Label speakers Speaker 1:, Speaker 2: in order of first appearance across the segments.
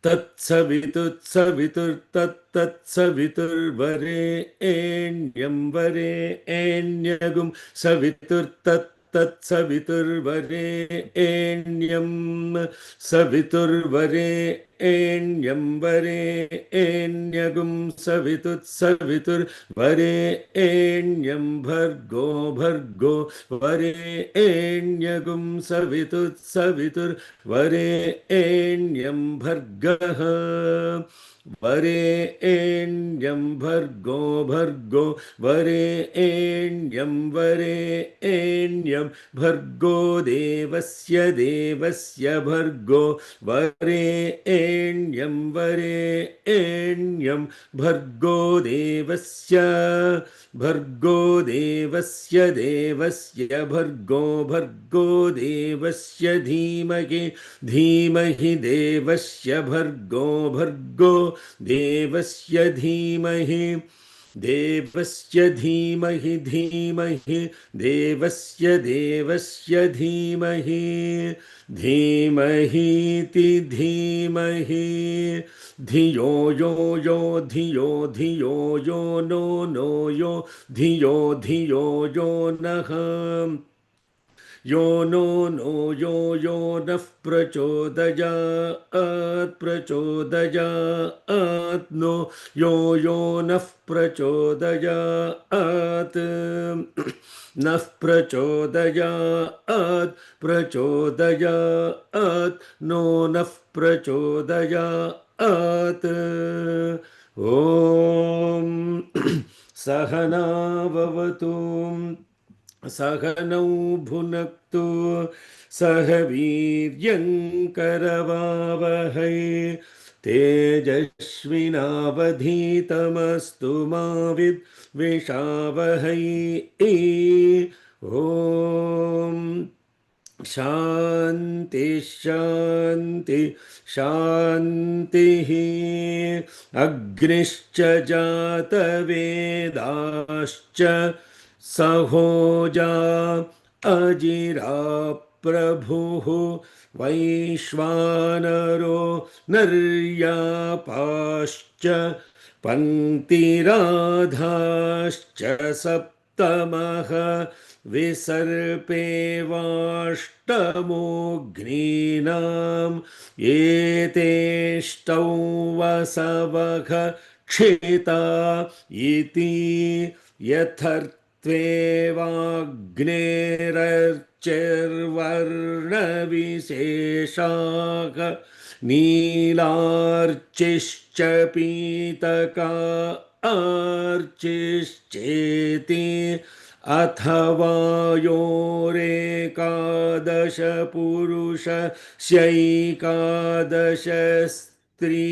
Speaker 1: तत्सवितुर्वरेण्यं वरेण्यगुं सवितुर्तत्सवितुर्वरेण्यं सवितुर्वरेण्यं वरेण्यगुं सवितुर्वरेण्यं भर्गो भर्गो वरेण्यगुं सवितुर्वरेण्यं भर्गः वरेण्यं भर्गो भर्गो वरेण्यं वरेण्यं भर्गो देवस्य देवस्य भर्गो वरेण्यं वरेण्यं भर्गो देवस्य भर्गो देवस्य देवस्य भर्गो भर्गो देवस्य धीमहि धीमहि देवस्य भर्गो भर्गो देवस्य धीमहि देवस्य धीमहि धीमहि देवस्य देवस्य धीमहि धीमहीति धीमहि धियो यो यो धियो धियो यो नो नो यो धियो धियो यो नः यो नो नो यो नः प्रचोदयात् प्रचोदयात् नो यो नः प्रचोदयात् नः प्रचोदयात् प्रचोदयात् नो नः प्रचोदयात् ॐ सहना भवतु सहनौ भुनक्तु सह वीर्यङ्करवावहै तेजस्विनावधीतमस्तु मा विद्विषावहै ॐ शान्ति शान्ति शान्तिः अग्निश्च जातवेदाश्च सहोजा अजिरा प्रभुः वैश्वानरो नर्यापाश्च पङ्क्तिराधाश्च सप्तमः विसर्पेवाष्टमोऽग्नीनाम् एतेष्टौ वसवः क्षिता इति यथर्त्वेवाग्नेरर्चिर्वर्णविशेषाः नीलार्चिश्च पीतका अर्चिश्चेति अथवा योरेकादश पुरुषस्यैकादश स्त्री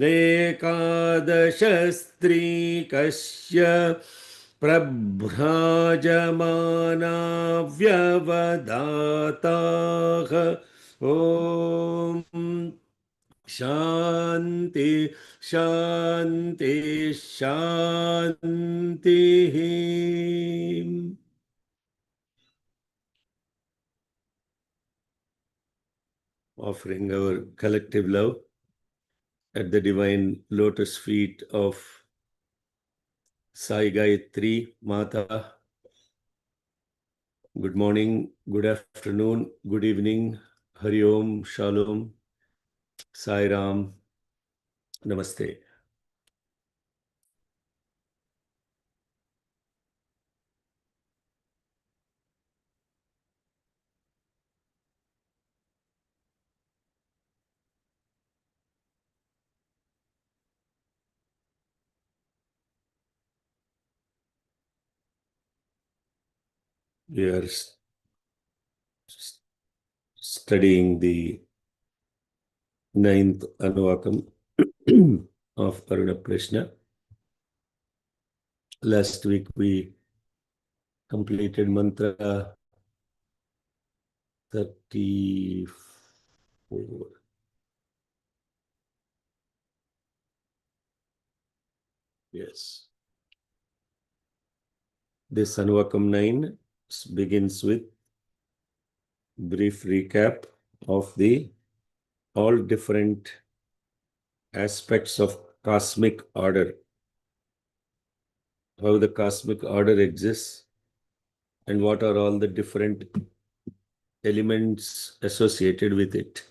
Speaker 1: एकादश स्त्री कस्य प्रभ्राजमाना व्यवदाताः ॐ शान्ति शान्ति शान्तिः offering our collective love at the divine lotus feet of Sai Gayatri Mata. Good morning, good afternoon, good evening, Hari Om, Shalom, Sai Ram, Namaste. We are studying the 9th Anuvakam of Aruna Prishna. Last week we completed mantra 34. Yes. This Anuvakam 9 begins with brief recap of the all different aspects of cosmic order, how the cosmic order exists, and what are all the different elements associated with it.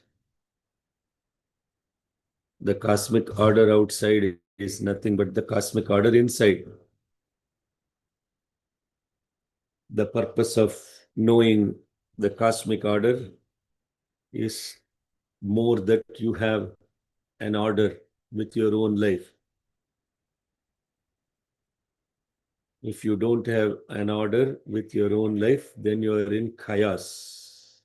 Speaker 1: The cosmic order outside is nothing but the cosmic order inside. The purpose of knowing the cosmic order is more that you have an order with your own life. If you don't have an order with your own life, then you are in chaos.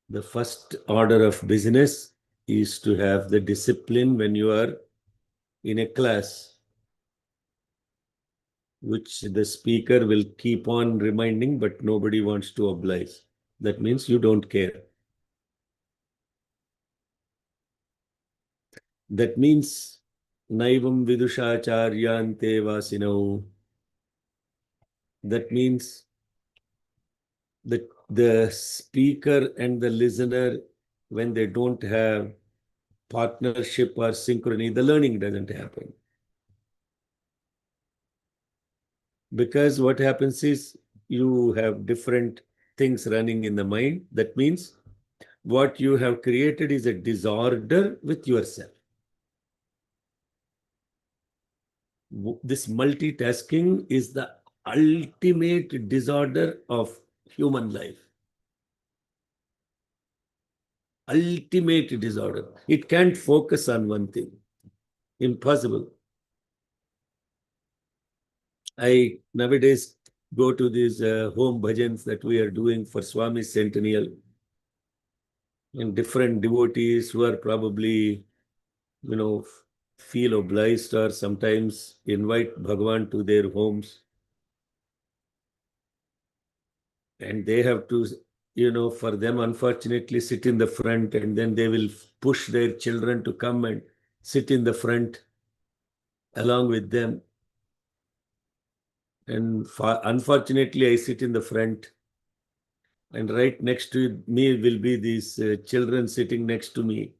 Speaker 1: The first order of business is to have the discipline when you are in a class, which the speaker will keep on reminding, but nobody wants to oblige. That means you don't care. That means naivam vidushacharya vasinau. That means that the speaker and the listener, when they don't have partnership or synchrony, the learning doesn't happen. Because what happens is you have different things running in the mind. That means what you have created is a disorder with yourself. This multitasking is the ultimate disorder of human life. Ultimate disorder. It can't focus on one thing. Impossible. I nowadays go to these home bhajans that we are doing for Swami's centennial, and different devotees who are probably, feel obliged or sometimes invite Bhagwan to their homes. And they have to, for them, unfortunately, sit in the front, and then they will push their children to come and sit in the front along with them. And unfortunately, I sit in the front, and right next to me will be these children sitting next to me.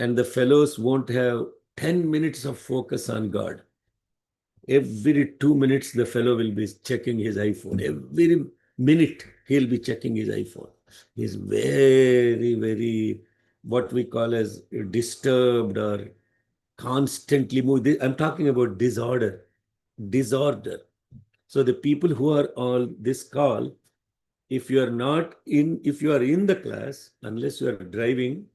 Speaker 1: And the fellows won't have 10 minutes of focus on God. Every 2 minutes, the fellow will be checking his iPhone. Every minute, he'll be checking his iPhone. He's very, very, what we call as disturbed or constantly moving. I'm talking about disorder. Disorder. So the people who are on this call, if you are in the class, unless you are driving,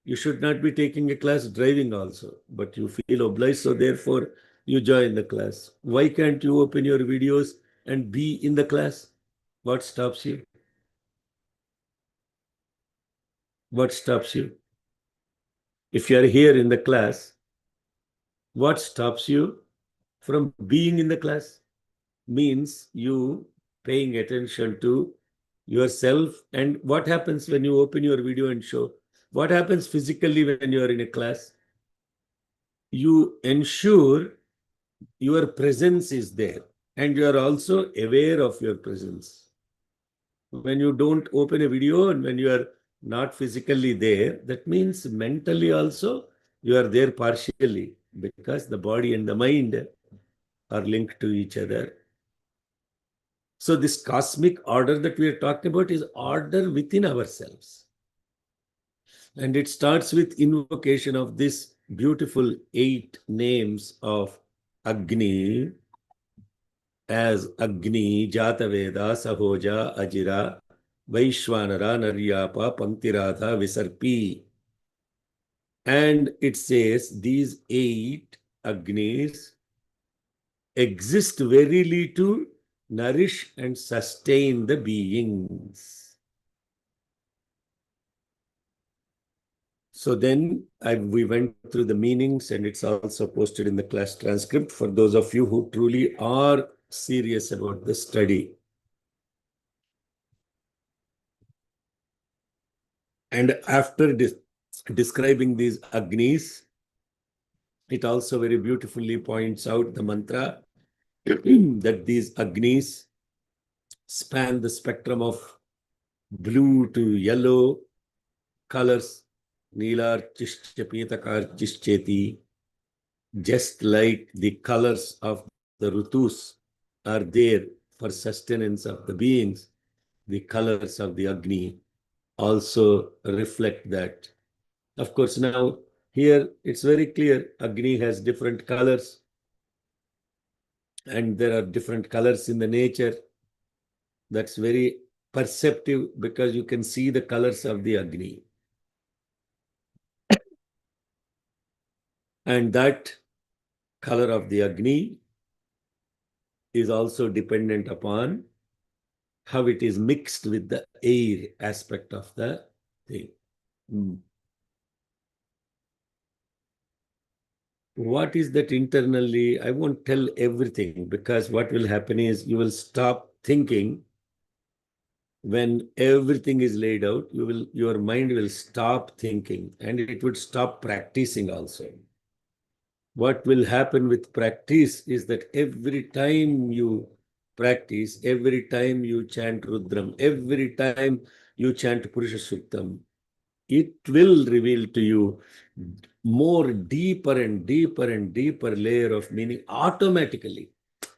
Speaker 1: you should not be taking a class driving also, but you feel obliged, so therefore you join the class. Why can't you open your videos and be in the class? What stops you? What stops you? If you are here in the class, what stops you from being in the class? Means you paying attention to yourself. And what happens when you open your video and show? What happens physically when you are in a class? You ensure your presence is there, and you are also aware of your presence. When you don't open a video and when you are not physically there, that means mentally also you are there partially, because the body and the mind are linked to each other. So this cosmic order that we are talking about is order within ourselves. And it starts with invocation of this beautiful 8 names of Agni, as Agni, Jataveda, Sahoja, Ajira, Vaishwanara, Naryapa, Panktiratha, Visarpi. And it says these 8 Agnis exist verily to nourish and sustain the beings. So then we went through the meanings, and it's also posted in the class transcript for those of you who truly are serious about the study. And after describing these Agnis, it also very beautifully points out the mantra that these Agnis span the spectrum of blue to yellow colors. Nilarchischa Pitakarchischeti. Just like the colors of the Rutus are there for sustenance of the beings, the colors of the Agni also reflect that. Of course, now here it's very clear Agni has different colors, and there are different colors in the nature. That's very perceptive because you can see the colors of the Agni. And that color of the Agni is also dependent upon how it is mixed with the air aspect of the thing. What is that internally? I won't tell everything, because what will happen is you will stop thinking. When everything is laid out, your mind will stop thinking, and it would stop practicing also. What will happen with practice is that every time you practice, every time you chant Rudram, every time you chant Purusha Suktam, it will reveal to you more deeper and deeper and deeper layer of meaning automatically.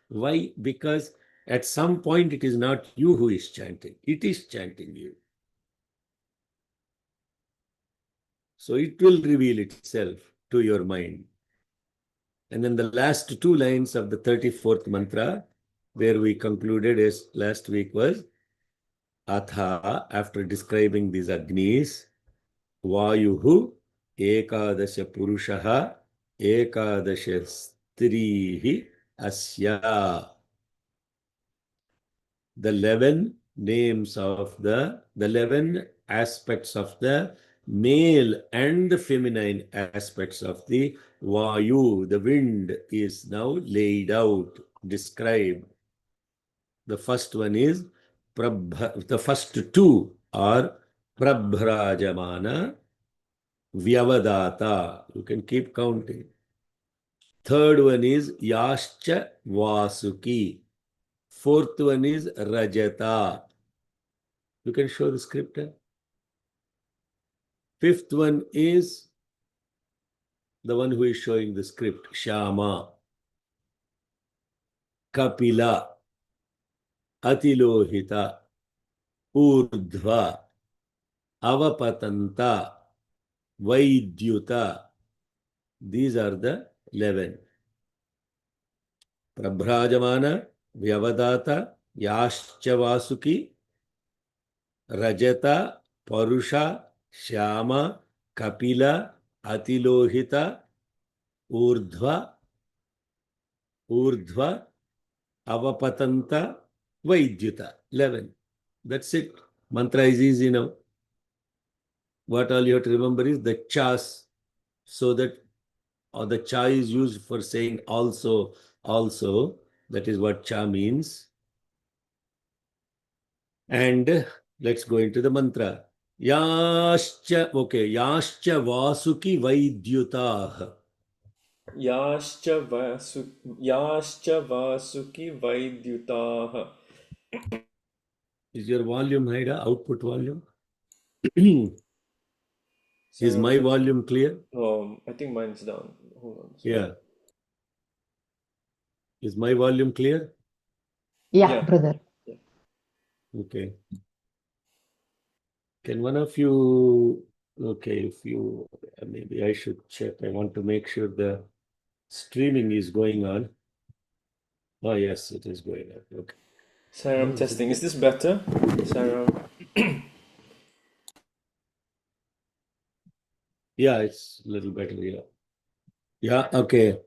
Speaker 1: Why? Because at some point it is not you who is chanting, it is chanting you. So it will reveal itself to your mind. And then the last two lines of the 34th mantra, where we concluded as last week, was Atha, after describing these Agnis, Vayuhu Ekadasha Purushaha Ekadasha Strihi Asya. The 11 names of the 11 aspects of the male and the feminine aspects of the Vayu, the wind, is now laid out, described. The first one is the first two are Prabhrajamana, Vyavadata. You can keep counting. Third one is Yascha Vasuki. Fourth one is Rajata. You can show the script. Fifth one is the one who is showing the script, Shama, Kapila, Atilohita, Urdhva, Avapatanta, Vaidyuta. These are the 11. Prabhrajamana, Vyavadata, Yascha Vasuki, Rajata, Parusha, Shama, Kapila, Atilohita, Urdhva, Avapatanta, Vaidyuta. 11. That's it. Mantra is easy now. What all you have to remember is the chas, so that, or the cha is used for saying also. That is what cha means. And let's go into the mantra. Yascha Vasuki Vaidyutah.
Speaker 2: Yascha Vasuki Vaidyutah.
Speaker 1: Is your volume higher? Output volume? Is my volume clear?
Speaker 2: I think mine's down. Hold on.
Speaker 1: Yeah. Is my volume clear?
Speaker 3: Yeah, brother.
Speaker 2: Yeah.
Speaker 1: Okay. Can one of you, okay, if you, maybe I should check. I want to make sure the streaming is going on. Oh, yes, it is going on. Okay.
Speaker 2: Saram testing. Is this better? Saram.
Speaker 1: Yeah, it's a little better. Yeah. Yeah, okay.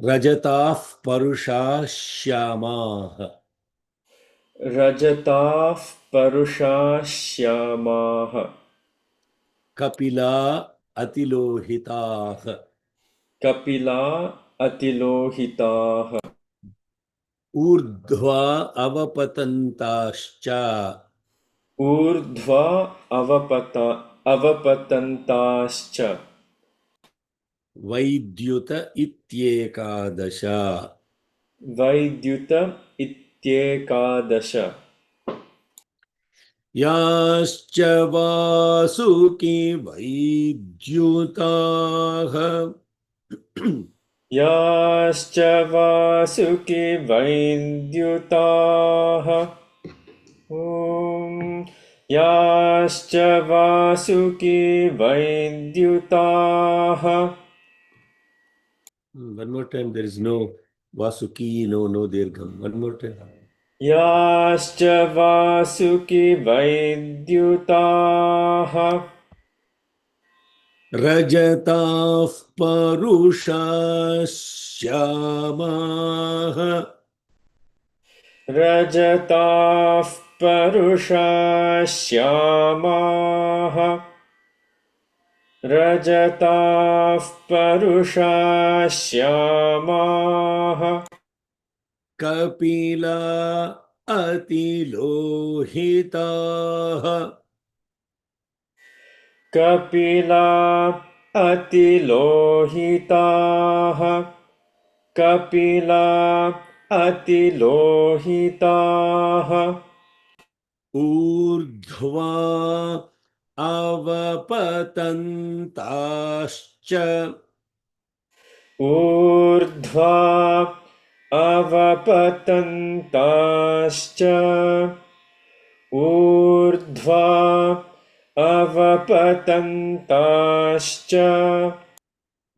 Speaker 1: Rajataf Parusha Shyamah.
Speaker 2: Rajataf Parusha Shyamah.
Speaker 1: Kapila Atilohitah.
Speaker 2: Kapila Atilohitah.
Speaker 1: Urdhva Avapatantascha.
Speaker 2: Urdhva Avapatantascha.
Speaker 1: Vaidyuta Ityekadasha.
Speaker 2: Vaidyuta Ityekadasha.
Speaker 1: याश्च Vasuki वैद्युताः
Speaker 2: याश्च Vasuki वैद्युताः Om याश्च Vasuki वैद्युताः
Speaker 1: One more time, there is no Vasuki, no Dirgham. One more time.
Speaker 2: याश्च Vasuki वैद्युताः
Speaker 1: Rajatav Parusha Shyamaha
Speaker 2: रजताः परुषा श्यामाः रजताः परुषा श्यामाः
Speaker 1: Kapila Atilohitaha
Speaker 2: Kapila अतिलोहिताः Kapila अतिलोहिताः
Speaker 1: ऊर्ध्वा avapatantashcha
Speaker 2: ऊर्ध्वा अवपतन्ताश्च ऊर्ध्वा अवपतन्ताश्च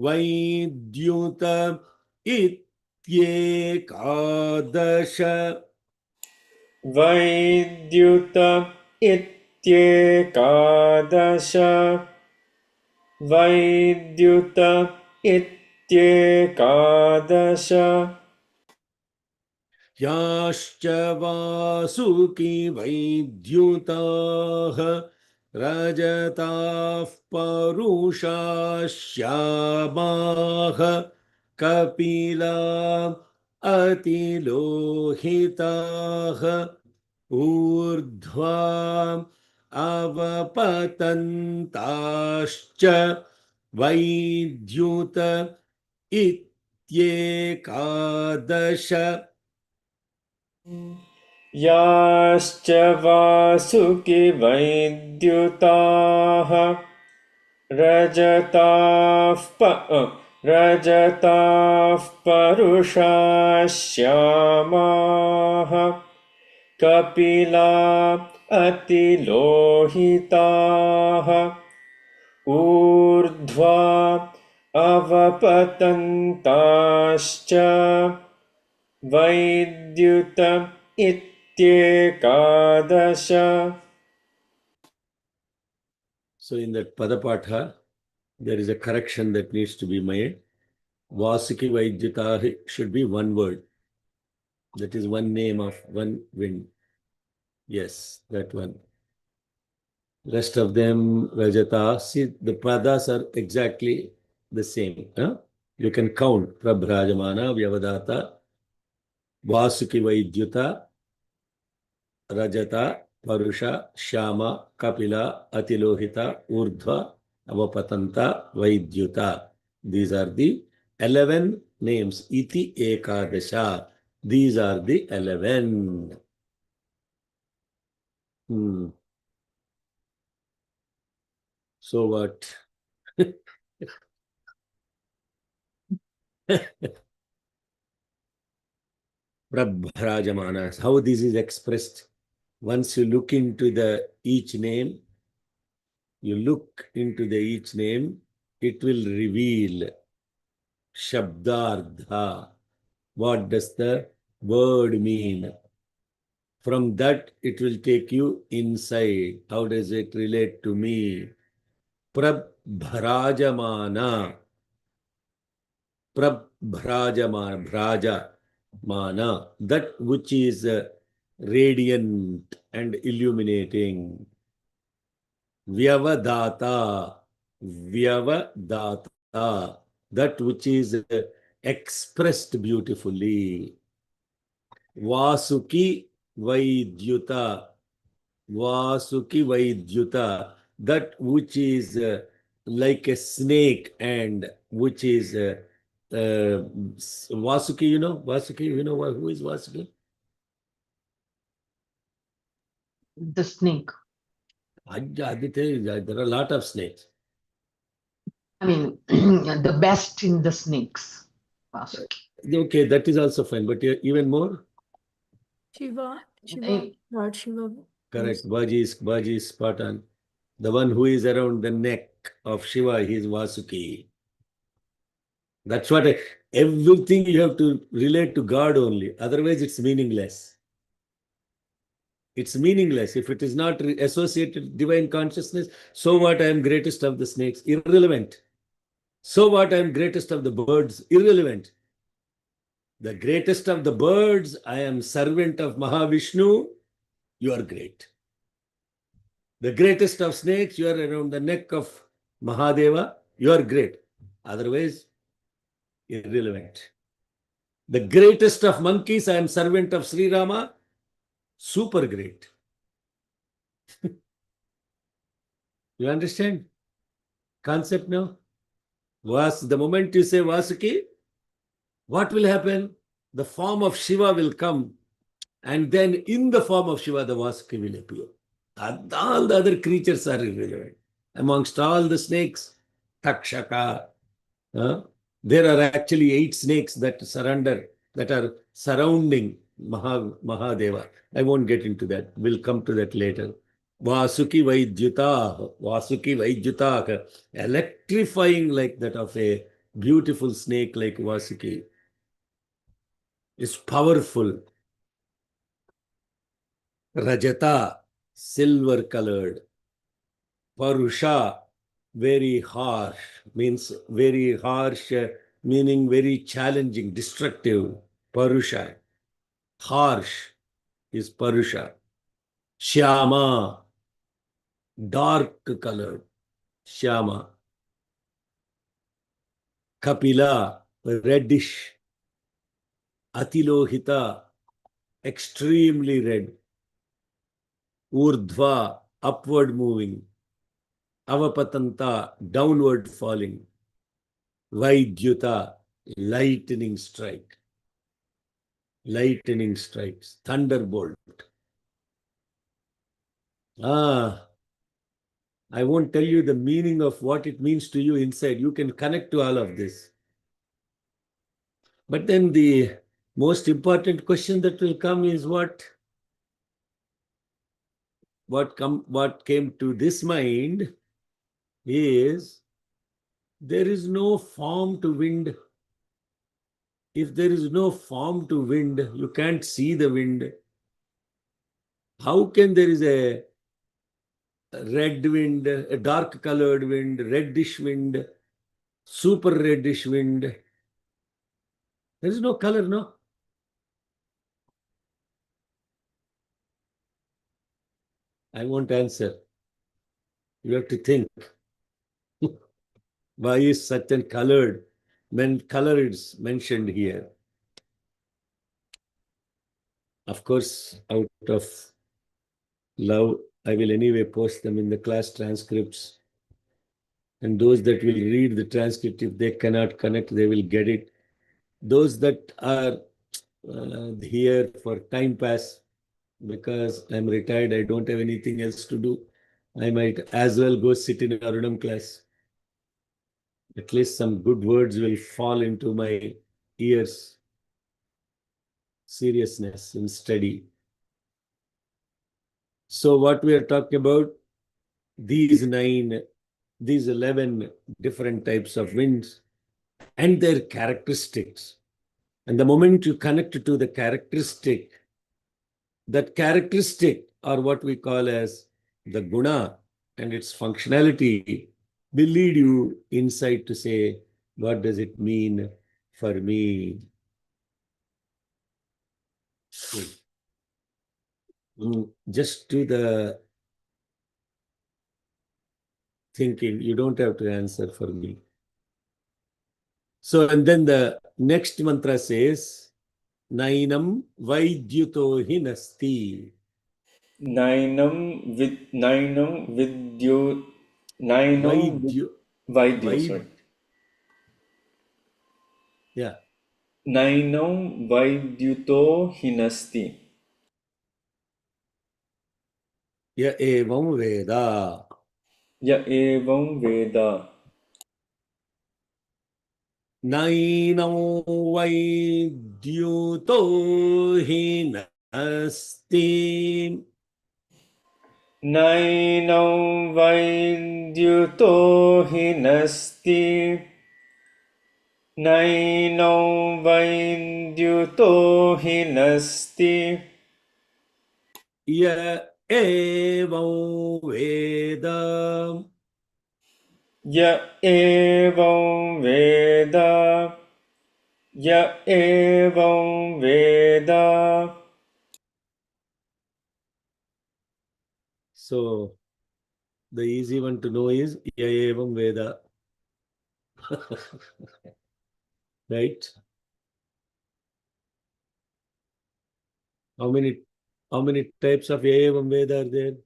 Speaker 1: वैद्युत इत्येकादश
Speaker 2: वैद्युत इत्येकादश वैद्युत इत्येकादश
Speaker 1: याश्च वासुकी वैद्युताः रजताः परुषा श्यामाः कपिला अतिलोहिताः ऊर्ध्वा अवपतन्ताश्च वैद्युत इत्येकादश
Speaker 2: याश्च वासुकि वैद्युताः रजताः परुषा श्यामाः कपिला अतिलोहिताः ऊर्ध्वा अवपतन्ताश्च वैद्युत इत्येकादश.
Speaker 1: So in that Padapatha, there is a correction that needs to be made. Vasuki Vaidyata should be one word. That is one name of one wind. Yes, that one. Rest of them, Rajata. See, the padas are exactly the same. Huh? You can count. Prabhrajamana, Vyavadata, Vasuki Vaidyuta, Rajata, Parusha, Shyama, Kapila, Atilohita, Urdhva, Avapatanta, Vaidyuta. These are the 11 names. Iti Ekadasha. These are the 11. So what? Prabhrajamanas. How this is expressed? Once you look into each name, it will reveal Shabdardha. What does the word mean? From that, it will take you inside. How does it relate to me? Prabhrajamana. Prabhrajamana. Bhrajamana. That which is radiant and illuminating. Vyavadata. Vyavadata. That which is expressed beautifully. Vasuki Vaidyuta. Vasuki Vaidyuta. That which is like a snake and which is Vasuki, you know? Vasuki, you know who is Vasuki?
Speaker 3: The snake.
Speaker 1: Aditya, there are a lot of snakes.
Speaker 3: I mean, the best in the snakes. Vasuki.
Speaker 1: Okay, that is also fine, but even more?
Speaker 4: Shiva,
Speaker 3: Eh,
Speaker 4: Lord Shiva.
Speaker 1: Correct. Baji is spot on. The one who is around the neck of Shiva, he is Vasuki. That's what everything you have to relate to God only. Otherwise, it's meaningless. It's meaningless. If it is not associated with divine consciousness, so what? I am greatest of the snakes. Irrelevant. So what? I am greatest of the birds. Irrelevant. The greatest of the birds, I am servant of Mahavishnu. You are great. The greatest of snakes, you are around the neck of Mahadeva. You are great. Otherwise, irrelevant. The greatest of monkeys, I am servant of Sri Rama. Super great. You understand? Concept now? The moment you say Vasuki, what will happen? The form of Shiva will come, and then in the form of Shiva, the Vasuki will appear. And all the other creatures are irrelevant. Amongst all the snakes, Takshaka, there are actually 8 snakes that are surrounding Mahadeva. I won't get into that. We'll come to that later. Vasuki Vaidhyuta, electrifying like that of a beautiful snake like Vasuki. Is powerful. Rajata, silver colored. Parusha, very harsh, means very harsh, meaning very challenging, destructive. Parusha. Harsh is Parusha. Shyama, dark colored. Shyama. Kapila, reddish. Atilohita, extremely red. Urdhva, upward moving. Avapatanta, downward falling. Vaidyuta, lightning strike. Lightning strikes. Thunderbolt. I won't tell you the meaning of what it means to you inside. You can connect to all of this. But then the most important question that will come is what came to this mind is there is no form to wind. If there is no form to wind, you can't see the wind. How can there is a red wind, a dark colored wind, reddish wind, super reddish wind? There is no color, no? I won't answer. You have to think. Why is such a colored? When color is mentioned here. Of course, out of love, I will anyway post them in the class transcripts. And those that will read the transcript, if they cannot connect, they will get it. Those that are here for time pass, because I'm retired, I don't have anything else to do. I might as well go sit in Arunam class. At least some good words will fall into my ears. Seriousness in study. So what we are talking about, these 11 different types of winds and their characteristics. And the moment you connect to the characteristic, that characteristic or what we call as the guna and its functionality will lead you inside to say, what does it mean for me? Just do the thinking. You don't have to answer for me. So, and then the next mantra says, Nainam Vaidyuto Hinasti.
Speaker 2: Nainam vidyu
Speaker 1: Vaidyu.
Speaker 2: vaidyo, sorry.
Speaker 1: Yeah.
Speaker 2: Nainam vaidyuto hinasti.
Speaker 1: Ya evam Veda.
Speaker 2: Ya evam Veda.
Speaker 1: Nainam Vaidyuto Hinasti.
Speaker 2: Nainam Vaidyuto Hinasti. Nainam Vaidyuto Hinasti.
Speaker 1: Ya evam Veda.
Speaker 2: Ya evam Veda. Ya evam Veda.
Speaker 1: So the easy one to know is Ya evam Veda. Right? How many types of Ya evam Veda are there?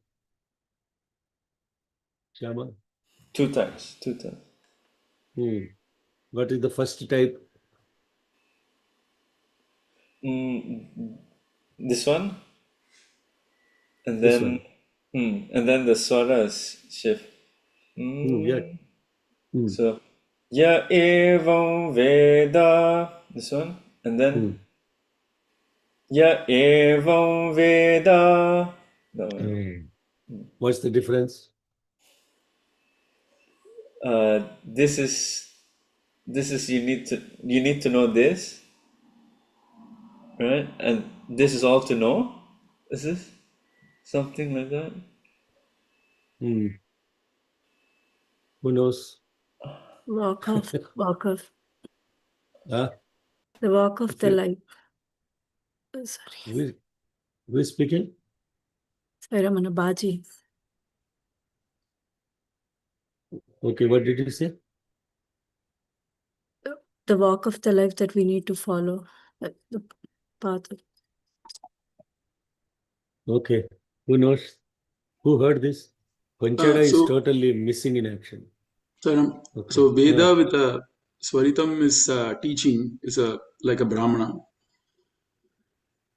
Speaker 1: Shama?
Speaker 2: Two times.
Speaker 1: What is the first type?
Speaker 2: This one, and
Speaker 1: This
Speaker 2: then
Speaker 1: one.
Speaker 2: the swaras shift.
Speaker 1: Yeah.
Speaker 2: So ya evam Veda. This one, and then ya evam Veda. That one.
Speaker 1: What's the difference?
Speaker 2: This is you need to know this, right? And this is all to know. Is this something like that?
Speaker 1: Who knows?
Speaker 4: Walk of
Speaker 1: Huh?
Speaker 4: the walk of the
Speaker 1: Okay.
Speaker 4: life. Oh, sorry.
Speaker 1: Who is speaking?
Speaker 4: Ramana Baji.
Speaker 1: Okay, what did you say?
Speaker 4: The walk of the life that we need to follow. The path.
Speaker 1: Okay. Who knows? Who heard this? Panchada is
Speaker 5: So,
Speaker 1: totally missing in action. Okay.
Speaker 5: so Veda with a Swaritam is teaching, is like a Brahmana.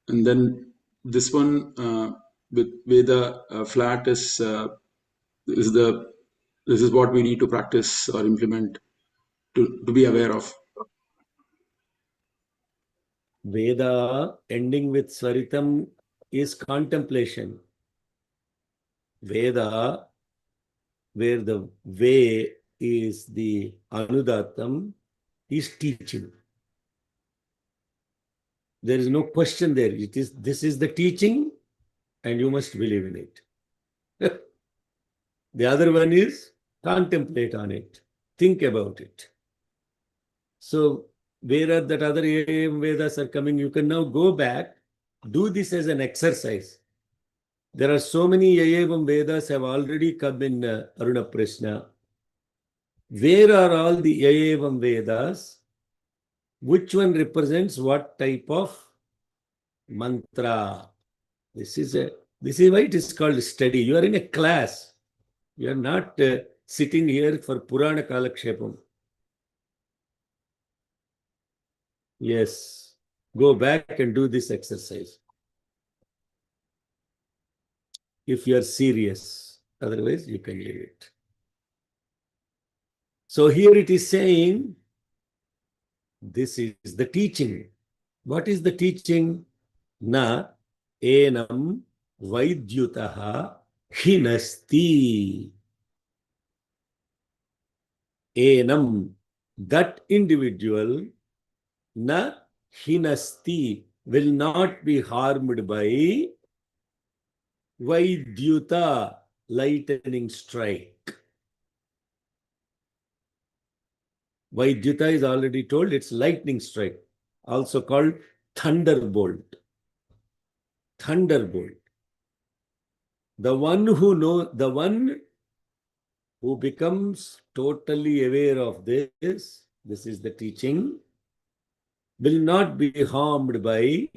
Speaker 5: And then this one with Veda flat is this is what we need to practice or implement to be aware of.
Speaker 1: Veda ending with Swaritam is contemplation. Veda, where the way is the Anudatam, is teaching. There is no question there. This is the teaching, and you must believe in it. The other one is contemplate on it, think about it. So where are that other Vedas are coming? You can now go back, do this as an exercise. There are so many Yayavam Vedas have already come in Aruna Prashna. Where are all the Yayavam Vedas? Which one represents what type of mantra? This is why it is called study. You are in a class. You are not sitting here for Purana Kalakshepam. Yes. Go back and do this exercise. If you are serious. Otherwise, you can leave it. So here it is saying, this is the teaching. What is the teaching? Na enam vaidyutaha hinasti. Enam, that individual, na hinasti, will not be harmed by Vaidyuta, lightning strike. Vaidyuta is already told, it's lightning strike, also called thunderbolt. Thunderbolt. The one who becomes totally aware of this is the teaching, will not be harmed by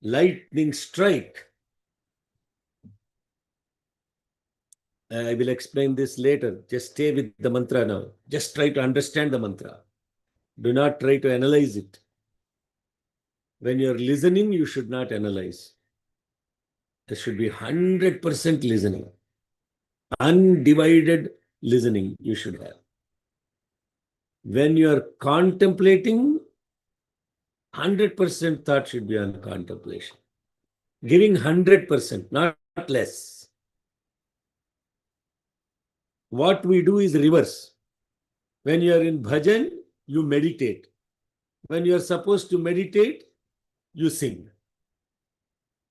Speaker 1: lightning strike. I will explain this later. Just stay with the mantra now. Just try to understand the mantra. Do not try to analyze it. When you are listening, you should not analyze. There should be 100% listening. Undivided listening you should have. When you are contemplating, 100% thought should be on contemplation. Giving 100%, not less. What we do is reverse. When you are in bhajan, you meditate. When you are supposed to meditate, you sing.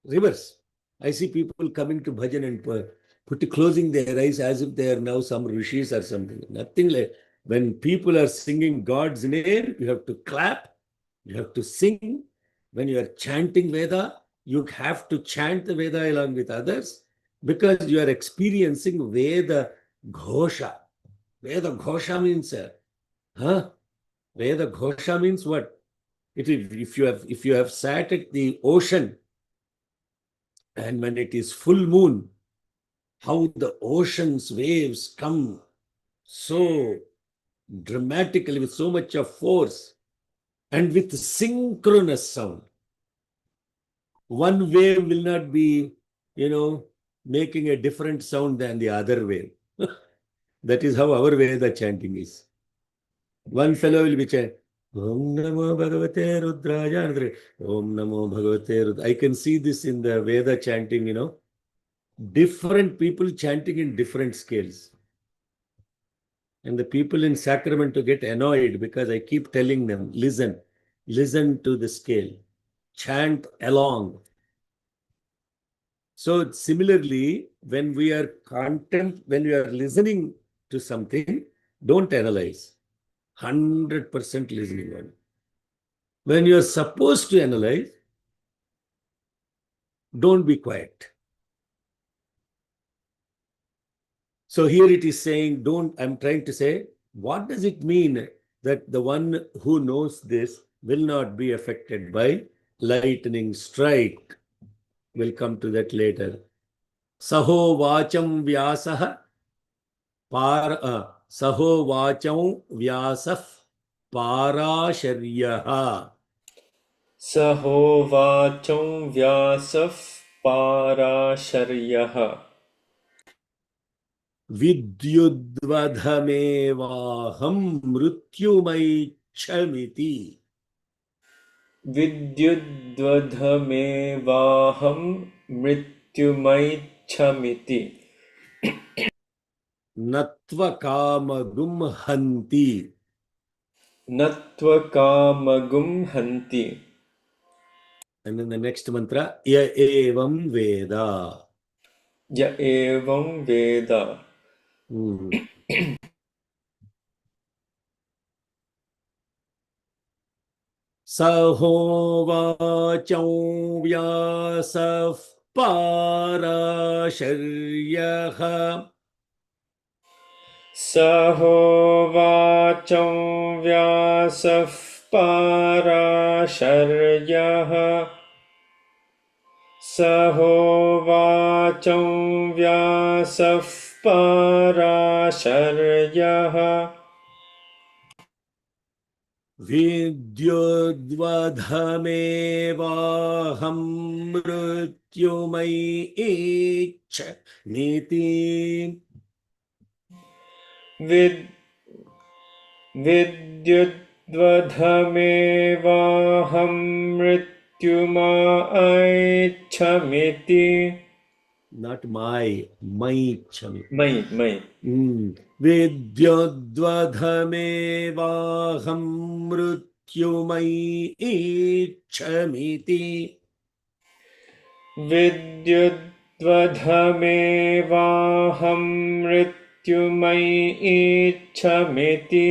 Speaker 1: Reverse. I see people coming to bhajan and closing their eyes as if they are now some rishis or something. Nothing like. When people are singing God's name, you have to clap, you have to sing. When you are chanting Veda, you have to chant the Veda along with others because you are experiencing Veda Ghosha. Veda Ghosha means, Veda Ghosha means what? If you have sat at the ocean and when it is full moon, how the ocean's waves come so dramatically with so much of force and with synchronous sound. One wave will not be, making a different sound than the other wave. That is how our Veda chanting is. One fellow will be chanting, Om Namo Bhagavate Rudraya, another, Om Namo Bhagavate Rudraya. I can see this in the Veda chanting, different people chanting in different scales. And the people in Sacramento get annoyed because I keep telling them, listen to the scale, chant along. So similarly, when we are listening to something, don't analyze. 100% listening on. When you are supposed to analyze, don't be quiet. So here it is saying, I'm trying to say, what does it mean that the one who knows this will not be affected by lightning strike? We'll come to that later. Saho vacham vyasah Saho vacham vyasah parasharyaha.
Speaker 2: Saho vacham vyasaf parasharyah.
Speaker 1: Vidyudvadhamevaham mrityumaichamiti.
Speaker 2: Vidyudvadhamevaham mrityumaichamiti.
Speaker 1: Natva kamagum hanti.
Speaker 2: Natva kamagum hanti.
Speaker 1: And then the next mantra, ya evam veda.
Speaker 2: Ya evam veda.
Speaker 1: Saho vacham vyasaf parasharyaha.
Speaker 2: Saho vacham vyasaf parasharyah. Saho vacham vyasaf parasharyah.
Speaker 1: Vidyudvadhamevaham mrityumaichamiti.
Speaker 2: Vidyudvadhamevaham mrityumaichamiti.
Speaker 1: Not my chami.
Speaker 2: My.
Speaker 1: Vidyudvadhamevaham mrityumaichamiti.
Speaker 2: Vidyudvadhamevaham mrityumaichamiti.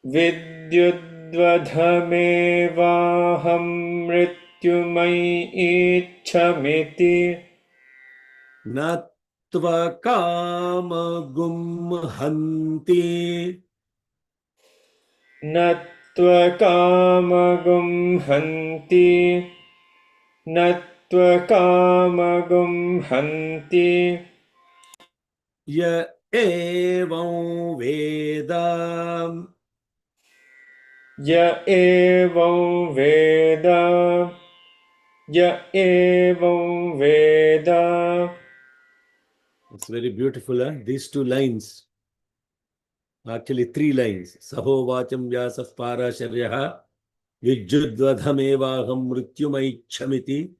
Speaker 2: Vidyudvadhamevaham mrityumaichamiti.
Speaker 1: Natva kamagum hanti.
Speaker 2: Natva kamagum hanti. Natva kamagum hanti.
Speaker 1: Ya evam veda.
Speaker 2: Ya evam veda. Ya evam Veda.
Speaker 1: It's very beautiful, huh? These two lines, actually 3 lines. Saho vacham vyasah parasharyaha Vijjudvadhamevaham mrityumaicchamiti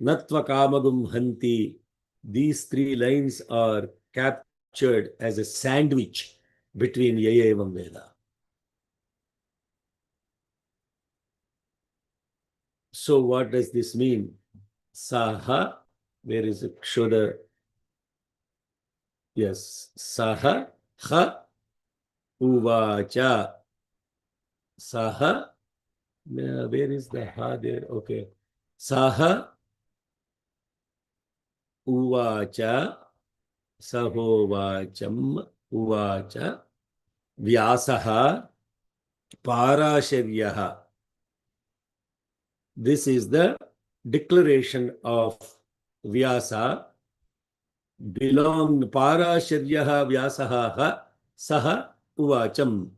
Speaker 1: natva kamagum hanti. These 3 lines are captured as a sandwich between Yaya Evam Veda. So what does this mean? Saha, where is it? Show the, yes, Saha, Ha, Uvacha. Saha, where is the Ha there? Okay. Saha, Uvacha, Sahovacham, Uvacha, Vyasaha, Parasharyaha. This is the declaration of Vyasa. Belong Parasharyaha Vyasaha Saha Uvacham.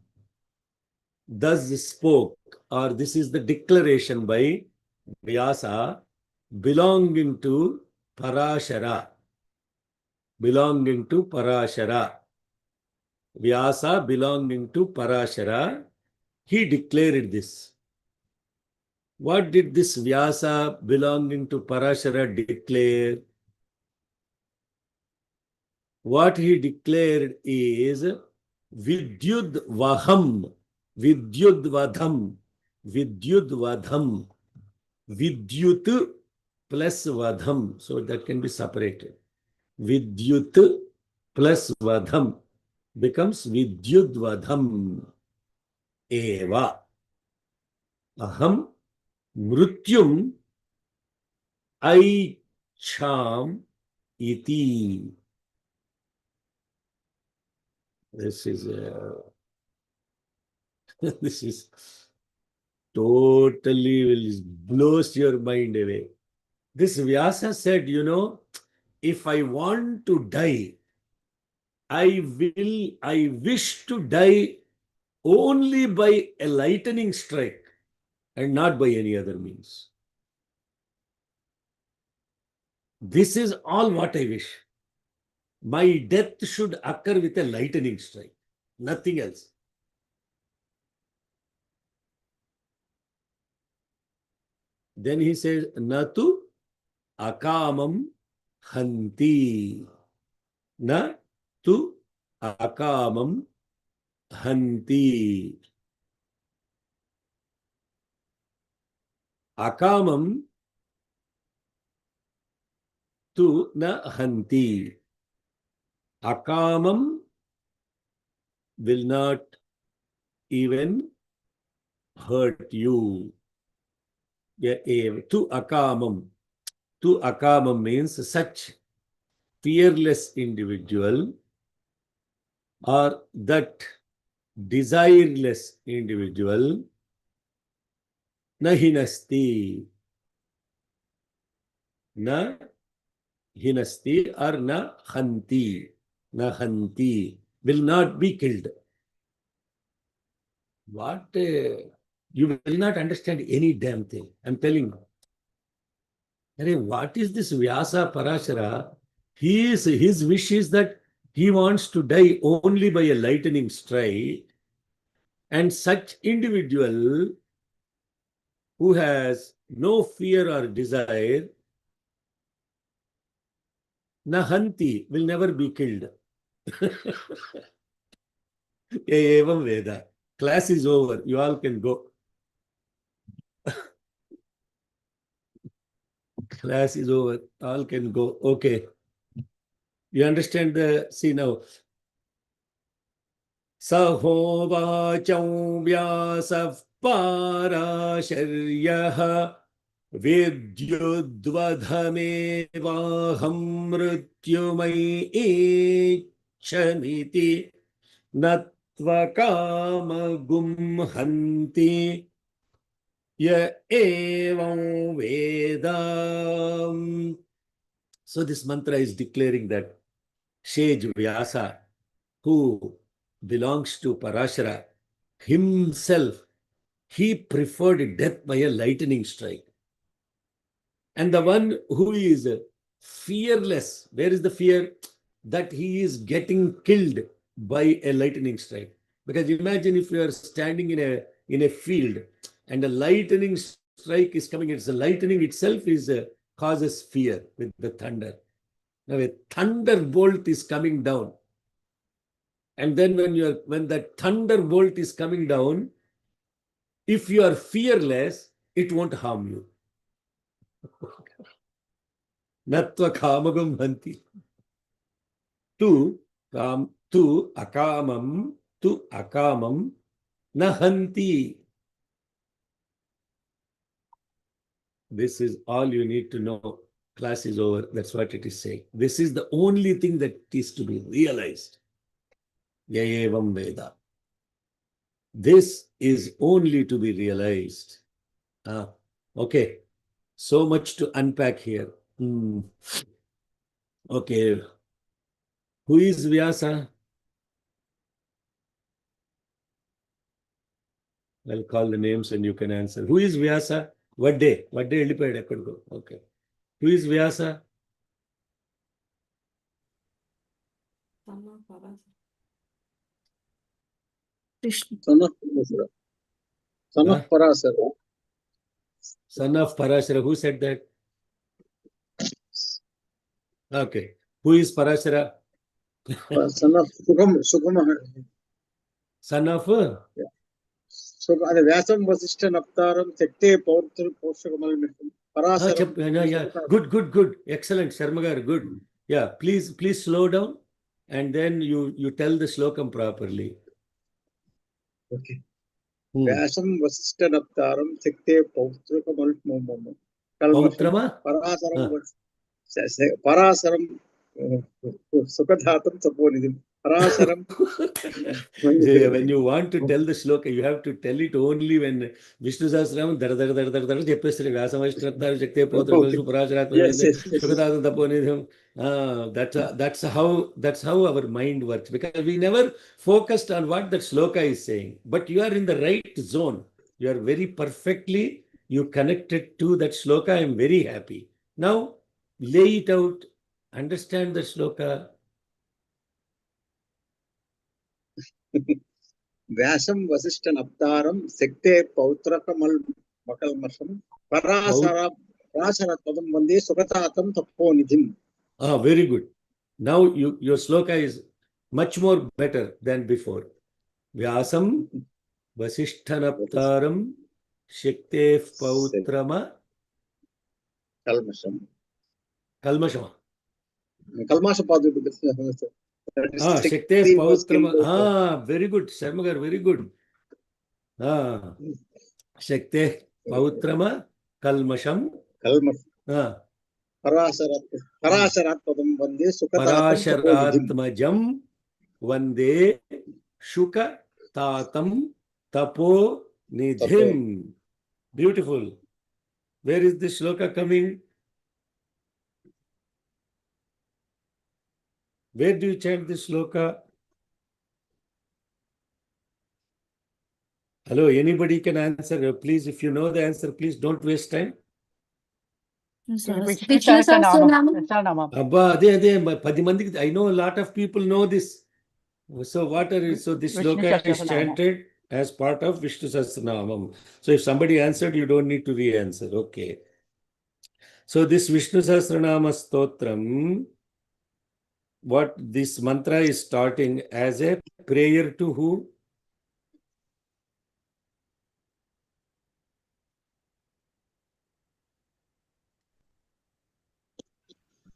Speaker 1: Thus spoke, or this is the declaration by Vyasa belonging to Parashara. Belonging to Parashara. Vyasa belonging to Parashara. He declared this. What did this Vyasa belonging to Parashara declare? What he declared is Vidyud Vaham, Vidyud Vadham, Vidyud Vadham, Vidyut plus Vadham. So that can be separated. Vidyut plus Vadham becomes Vidyud Vadham Eva. Aham Mrutyum Aicham Iti. This is this is totally will blows your mind away. This Vyasa said, if I want to die, I wish to die only by a lightning strike and not by any other means. This is all what I wish. My death should occur with a lightning strike, nothing else. Then he says, Natu akamam hanti. Na tu akamam hanti. Akamam tu na hanti. Akamam will not even hurt you. Tu akamam. Tu akamam means such fearless individual or that desireless individual na hinasti. Na hinasti or na hanti. Na hanti will not be killed. What? You will not understand any damn thing. I'm telling you. What is this Vyasa Parashara? His wish is that he wants to die only by a lightning strike. And such individual who has no fear or desire, Nahanti, will never be killed. Evam Veda. Class is over. You all can go. Class is over. All can go. Okay. You understand see now. Sahovacham vyasah parasharyaha vidyudvadhamevaham mrityumai ichamiti natva kamagum hanti ya evam vedam. So this mantra is declaring that sage Vyasa, who belongs to Parashara, himself, he preferred death by a lightning strike. And the one who is fearless, where is the fear? That he is getting killed by a lightning strike. Because imagine if you are standing in a field and a lightning strike is coming. It's the lightning itself is causes fear with the thunder. Now a thunderbolt is coming down. And then when that thunderbolt is coming down, if you are fearless, it won't harm you. Natva kamagam hanti. Tu akamam nahanti. This is all you need to know. Class is over. That's what it is saying. This is the only thing that is to be realized. Yayevam Veda. This is only to be realized. Okay. So much to unpack here. Okay. Who is Vyasa? I'll call the names and you can answer. Who is Vyasa? What day? What day? Okay. Who is Vyasa?
Speaker 4: Krishna.
Speaker 6: Son of Parasara. Son
Speaker 1: Huh?
Speaker 6: of Parasara.
Speaker 1: Son of Parashara. Who said that? Okay. Who is Parashara?
Speaker 6: Son of Sukama.
Speaker 1: Son of
Speaker 6: Vyasam Vasishta Naptaram Sekte Pautru Poshakamal Parasaram.
Speaker 1: yeah. Good. Excellent, Sharmagar. Good. Yeah. Please slow down and then you tell the slokam properly.
Speaker 6: Okay. Vyasam Vasishta Naptaram Sekte Pautrukamal Momam.
Speaker 1: Pautrama?
Speaker 6: Parasaram Sukadhatam Saponidim. Parasaram.
Speaker 1: When you want to tell the shloka, you have to tell it only when Vishnu Sahasranam Cheppesari Vyasamashtratar Shakti Pautra Parasharat Sukadhatam Taponidham. That's how our mind works, because we never focused on what that shloka is saying. But you are in the right zone. You are very perfectly, you connected to that shloka. I am very happy. Now lay it out, understand the shloka.
Speaker 6: Vyasam Vasishta Naptaram Sekte Pautrakamal Makalmasham Parasara Padam Vande Sukatatam Taponidhim.
Speaker 1: Very good. Now your shloka is much more better than before. Vyasam Vasishtanaptaram Shakte Pautrama
Speaker 6: Kalmasham.
Speaker 1: Kalmashama.
Speaker 6: Kalmasha Padu.
Speaker 1: Shakte Pautrama. Very good, Sharmagar, very good. Shakte Pautrama Kalmasham.
Speaker 6: Parasarat Padam Vande Sukatatam
Speaker 1: Parasharatmajam Vande Shuka Tatam Tapo Nidhim. Beautiful. Where is this shloka coming? Where do you chant this shloka? Hello, anybody can answer. Please, if you know the answer, please don't waste time.
Speaker 7: Vishnu Sahasranamam.
Speaker 1: Abba, ade, 10 mandiki, I know a lot of people know this. So so this
Speaker 7: Vishnu
Speaker 1: shloka is
Speaker 7: Sahasranamam.
Speaker 1: chanted as part of Vishnu Sahasranamam. So if somebody answered, you don't need to re-answer. Okay. So this Vishnu Sahasranama Stotram, what this mantra is starting as a prayer to who?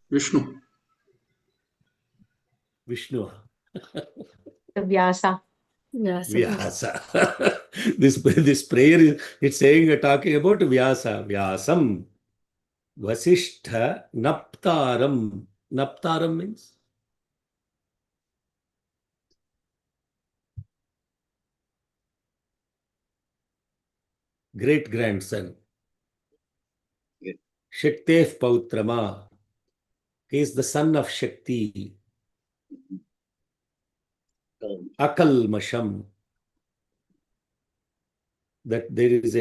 Speaker 5: Vishnu.
Speaker 1: Vishnu.
Speaker 7: Vyasa.
Speaker 1: Vyasa. This prayer is, it's saying, talking about Vyasa. Vyasam. Vasishtha Naptaram. Naptaram means? Great grandson. Shaktef Pautrama. He is the son of Shakti. Akalmasham. that there is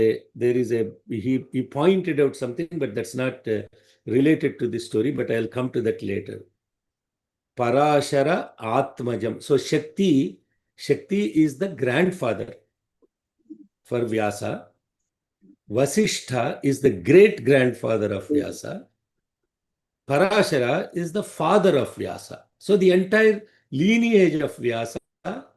Speaker 1: a he pointed out something, but that's not related to this story, but I'll come to that later. Parashara Atmajam. So Shakti is the grandfather for Vyasa. Vasishtha is the great grandfather of Vyasa. Parashara is the father of Vyasa. So the entire lineage of Vyasa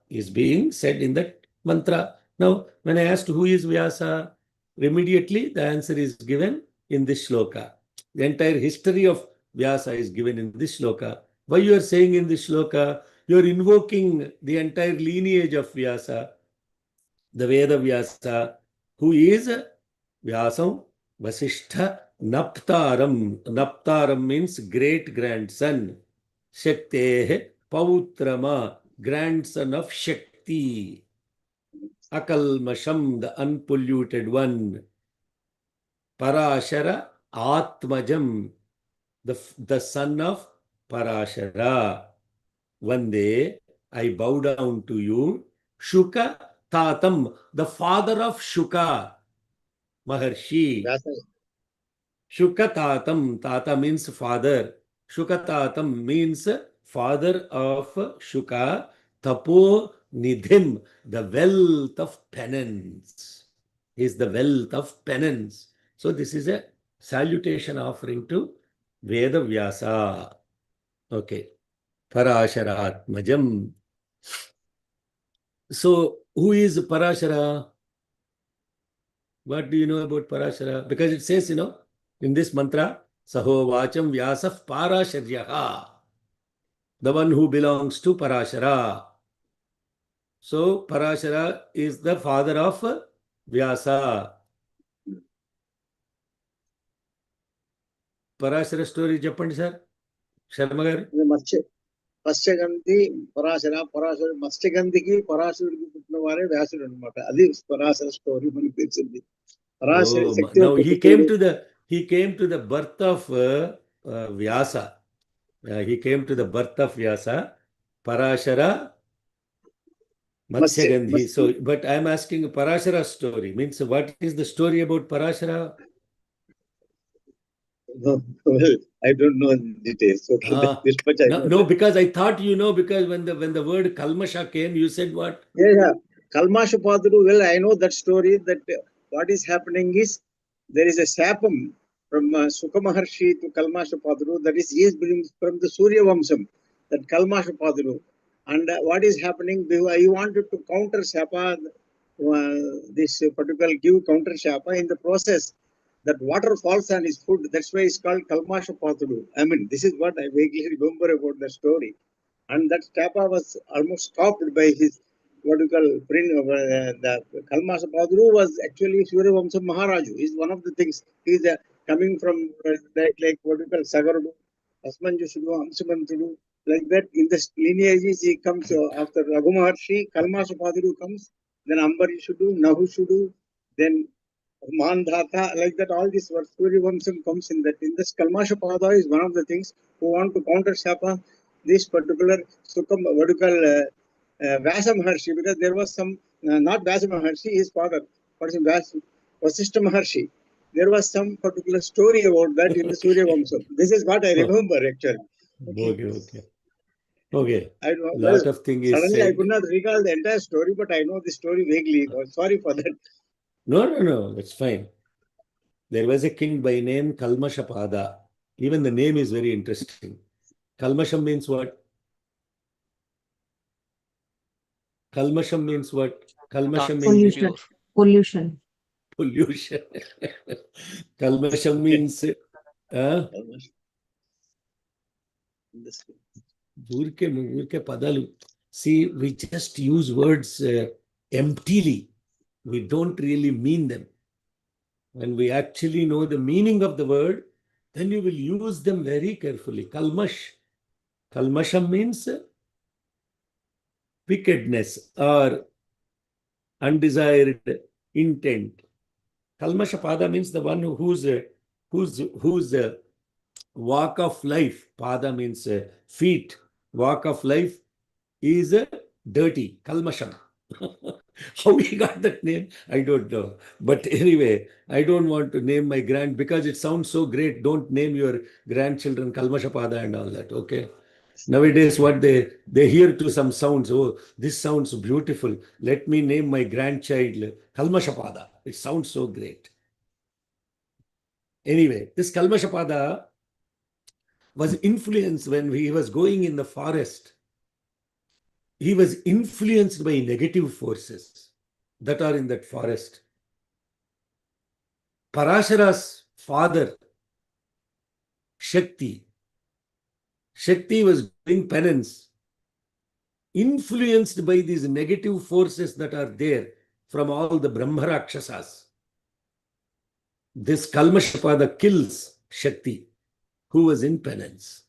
Speaker 1: is being said in that mantra. Now, when I asked who is Vyasa, immediately the answer is given in this shloka. The entire history of Vyasa is given in this shloka. Why you are saying in this shloka? You are invoking the entire lineage of Vyasa, the Veda Vyasa, who is Vyasam, Vasishtha, Naptaram. Naptaram means great grandson. Shaktehe, Pautrama, grandson of Shakti. Akalmasham, the unpolluted one. Parashara, Atmajam, the son of Parashara. One day, I bow down to you. Shuka Tatam, the father of Shuka Maharshi. Shukatatam, Tata means father. Shukatatam means father of Shuka. Tapo Nidhim, the wealth of penance. Is the wealth of penance. So this is a salutation offering to Veda Vyasa. Okay. Parasharatmajam. So who is Parashara? What do you know about Parashara? Because it says, in this mantra, Saho Vacham Vyasaf Parasharyaha, the one who belongs to Parashara. So Parashara is the father of Vyasa. Parashara story చెప్పండి sir Sharma గారు.
Speaker 6: మత్స్యగంధి పరాశర మత్స్యగంధికి పరాశరుడికి పుట్టిన వారే వ్యాసుడు అనమాట. అది Parashara story మనకి తెలిసింది.
Speaker 1: Now he came to the birth of Vyasa. He came to the birth of Vyasa. Parashara Matsyagandhi. So, but I am asking Parashara story. Means what is the story about Parashara?
Speaker 6: Well, I don't know in details. Okay, this much I know.
Speaker 1: No, because I thought because when the word Kalmasha came, you said what?
Speaker 6: Yeah. Kalmashapaduru, well, I know that story, that what is happening is there is a sapam from Sukha Maharshi to Kalmashapaduru, that is, he is from the Surya Vamsam, that Kalmashapaduru. And what is happening, he wanted to counter Sapa, this particular give counter Sapa. In the process, that water falls on his food. That's why it's called Kalmashapaduru. I mean, this is what I vaguely remember about the story. And that Sapa was almost stopped by his, what you call, the Kalmashapaduru was actually Surya Vamsa Maharaju. He's one of the things. He's coming from like what you call Sagarudu, Asmanjusudu, Amsamantudu, like that. In the lineages, he comes after Raghu Maharshi, Kalmashapaduru comes, then Ambarishudu, Nahushudu, then Mandhata, like that. All this word Surya Vamsam comes in that. In this Kalmashapada is one of the things who want to counter Sapa, this particular Sukham, what you call, Vyasa Maharshi, because there was some, not Vyasa Maharshi, his father, Vasishtha Maharshi. There was some particular story about that in the Surya Vamsam. This is what I remember actually.
Speaker 1: Okay.
Speaker 6: I don't know.
Speaker 1: Lot of things
Speaker 6: Suddenly
Speaker 1: said.
Speaker 6: I could not recall the entire story, but I know the story vaguely. Sorry for that.
Speaker 1: No, that's fine. There was a king by name Kalmashapada. Even the name is very interesting. Kalmasham means what? Kalmasham means what? Kalmasham means
Speaker 4: Pollution.
Speaker 1: Kalmasham means Urke padalu. See, we just use words emptily. We don't really mean them. When we actually know the meaning of the word, then you will use them very carefully. Kalmasham means wickedness or undesired intent. Kalmashapada means the one whose walk of life, pada means feet, walk of life is dirty, kalmasham. How he got that name, I don't know. But anyway, I don't want to name my because it sounds so great. Don't name your grandchildren Kalmashapada and all that. Okay. Nowadays, what they hear to some sounds. Oh, this sounds beautiful. Let me name my grandchild Kalmashapada. It sounds so great. Anyway, this Kalmashapada was influenced when he was going in the forest. He was influenced by negative forces that are in that forest. Parashara's father, Shakti was doing penance, influenced by these negative forces that are there from all the Brahma Rakshasas. This Kalmashapada kills Shakti, who was in penance.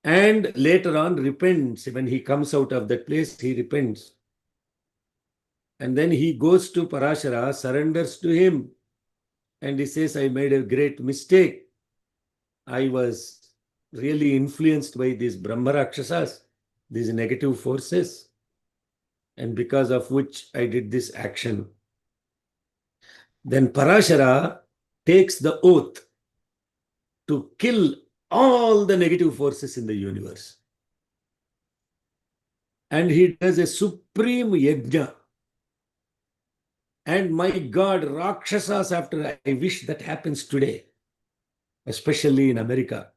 Speaker 1: And later on repents. When he comes out of that place, he repents. And then he goes to Parashara, surrenders to him. And he says, I made a great mistake. I was really influenced by these Brahma Rakshasas, these negative forces. And because of which I did this action. Then Parashara takes the oath to kill all the negative forces in the universe. And he does a supreme yajna. And my God, Rakshasas, after I wish that happens today, especially in America.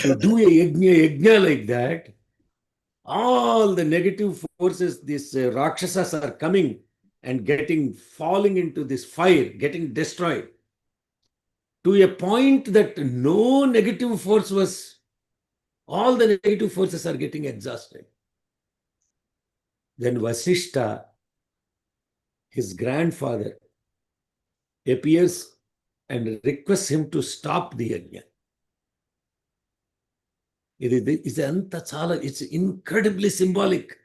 Speaker 1: To do a yajna like that, all the negative forces, these Rakshasas are coming and falling into this fire, getting destroyed. To a point that no negative force all the negative forces are getting exhausted. Then Vasishta, his grandfather, appears and requests him to stop the yajna. It's incredibly symbolic,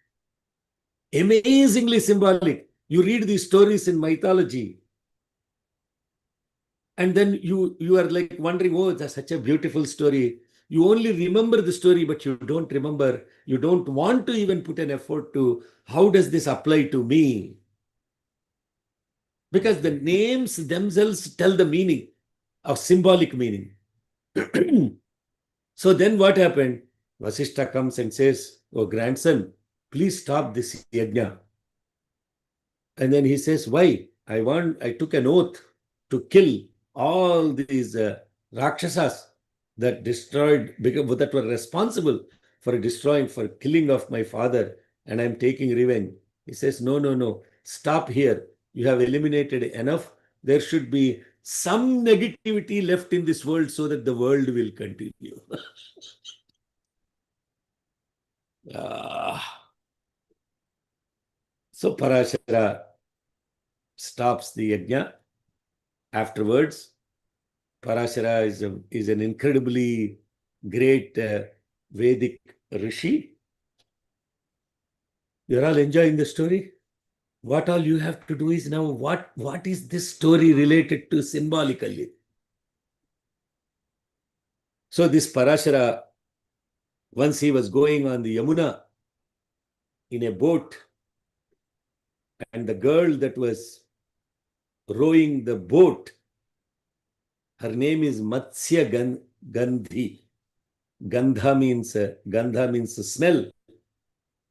Speaker 1: amazingly symbolic. You read these stories in mythology, and then you are like wondering, oh, that's such a beautiful story. You only remember the story, but you don't remember. You don't want to even put an effort to, how does this apply to me? Because the names themselves tell the meaning, of symbolic meaning. So then what happened? Vasishta comes and says, oh grandson, please stop this yajna. And then he says, why? I took an oath to kill all these Rakshasas that were responsible for killing of my father, and I'm taking revenge. He says, no, stop here. You have eliminated enough. There should be some negativity left in this world so that the world will continue. So Parashara stops the yajna. Afterwards, Parashara is an incredibly great Vedic rishi. You're all enjoying the story? What all you have to do is now, what is this story related to symbolically? So this Parashara, once he was going on the Yamuna in a boat, and the girl that was rowing the boat, her name is Matsya Gandhi. Gandha means smell.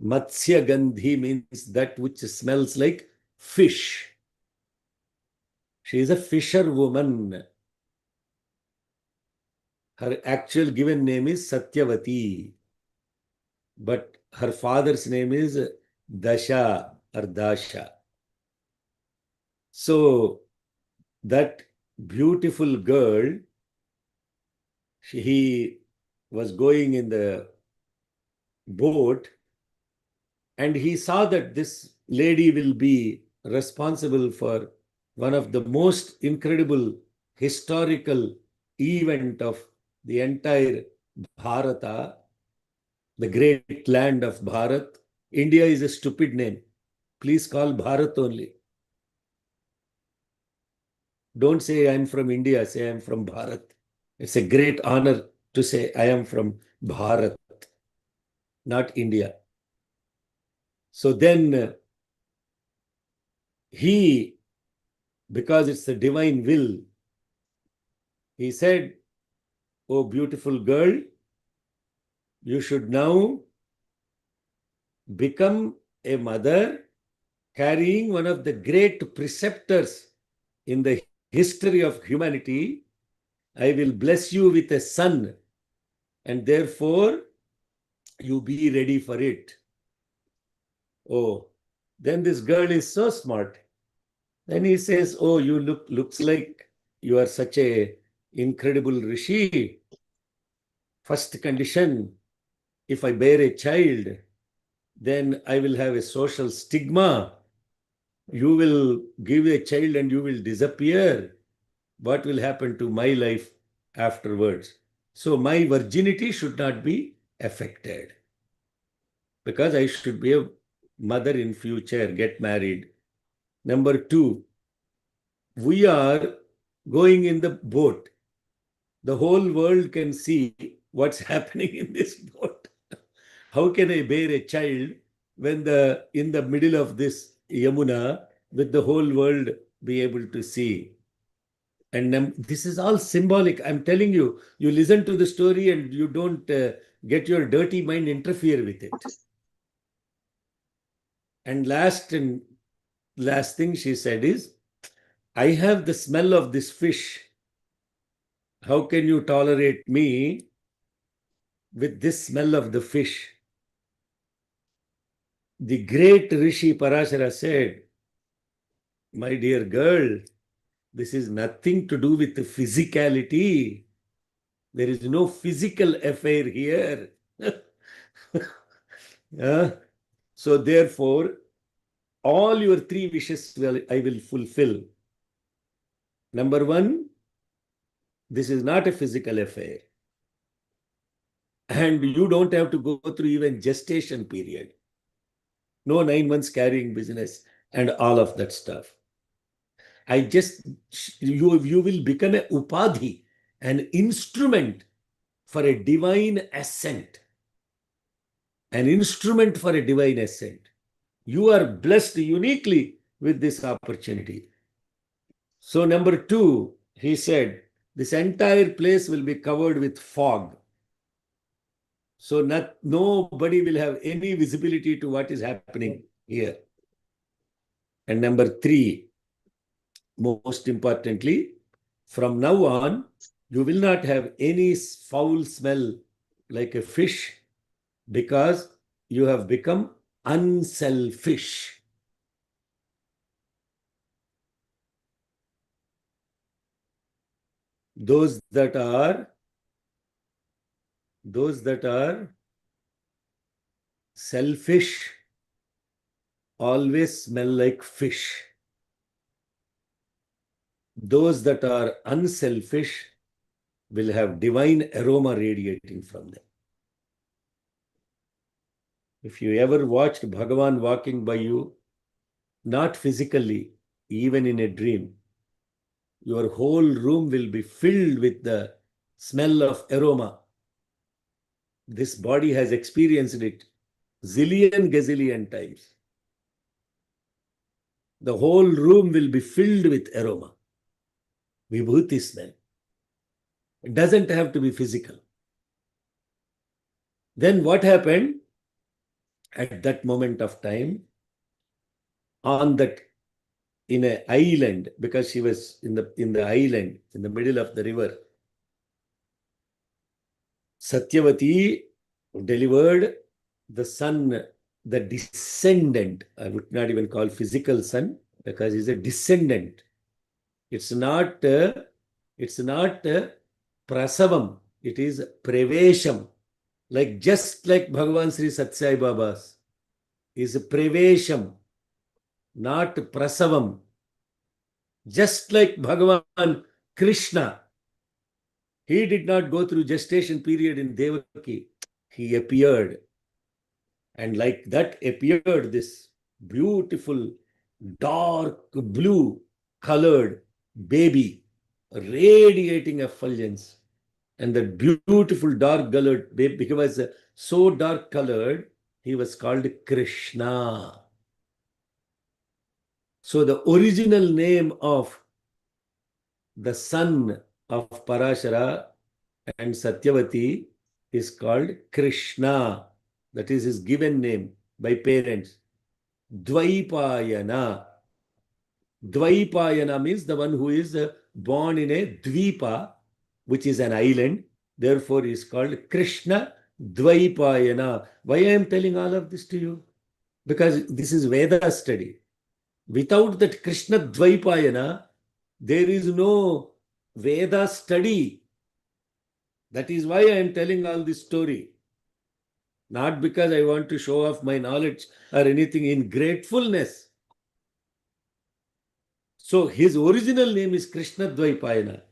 Speaker 1: Matsya Gandhi means that which smells like fish. She is a fisherwoman. Her actual given name is Satyavati, but her father's name is Dasha or Dasha. So that beautiful girl, he was going in the boat, and he saw that this lady will be responsible for one of the most incredible historical event of the entire Bharata, the great land of Bharat. India is a stupid name. Please call Bharat only. Don't say I am from India, say I am from Bharat. It's a great honor to say I am from Bharat. not India. So then he, because it's the divine will, he said, "Oh, beautiful girl, you should now become a mother carrying one of the great preceptors in the history of humanity. I will bless you with a son, and therefore you be ready for it." Oh, then this girl is so smart. Then he says, "Oh, you looks like you are such a incredible rishi. First condition, if I bear a child, then I will have a social stigma. You will give a child and you will disappear. What will happen to my life afterwards? So my virginity should not be affected, because I should be a mother in future, get married. Number two, we are going in the boat. The whole world can see what's happening in this boat. How can I bear a child when in the middle of this Yamuna with the whole world be able to see? And this is all symbolic. I'm telling you, you listen to the story and you don't get your dirty mind interfere with it. And last thing she said is, "I have the smell of this fish. How can you tolerate me with this smell of the fish?" The great Rishi Parashara said, "My dear girl, this is nothing to do with the physicality. There is no physical affair here." So therefore, all your three wishes I will fulfill. Number one, this is not a physical affair. And you don't have to go through even gestation period. No 9 months carrying business and all of that stuff. You will become a upadhi, an instrument for a divine ascent. An instrument for a divine ascent. You are blessed uniquely with this opportunity. So number two, he said, this entire place will be covered with fog. So nobody will have any visibility to what is happening here. And number three, most importantly, from now on, you will not have any foul smell like a fish, because you have become unselfish. Those that are selfish always smell like fish. Those that are unselfish will have divine aroma radiating from them. If you ever watched Bhagavan walking by you, not physically, even in a dream, your whole room will be filled with the smell of aroma. This body has experienced it gazillion times. The whole room will be filled with aroma. Vibhuti smell. It doesn't have to be physical. Then what happened at that moment of time, in an island, because she was in the island, in the middle of the river, Satyavati delivered the son, the descendant. I would not even call physical son, because he's a descendant. It's not prasavam, it is prevesham. Just like Bhagavan Sri Satsai Baba's is prevesham, not prasavam. Just like Bhagavan Krishna, he did not go through gestation period in Devaki. He appeared. And like that appeared this beautiful, dark blue colored baby, radiating effulgence. And that beautiful dark colored, he was so dark colored, he was called Krishna. So the original name of the son of Parashara and Satyavati is called Krishna. That is his given name by parents. Dvaipayana. Dvaipayana means the one who is born in a Dvipa, which is an island. Therefore, he is called Krishna Dvaipayana. Why I am telling all of this to you? Because this is Veda study. Without that Krishna Dvaipayana, there is no Veda study. That is why I am telling all this story. Not because I want to show off my knowledge or anything, in gratefulness. So his original name is Krishna Dvaipayana.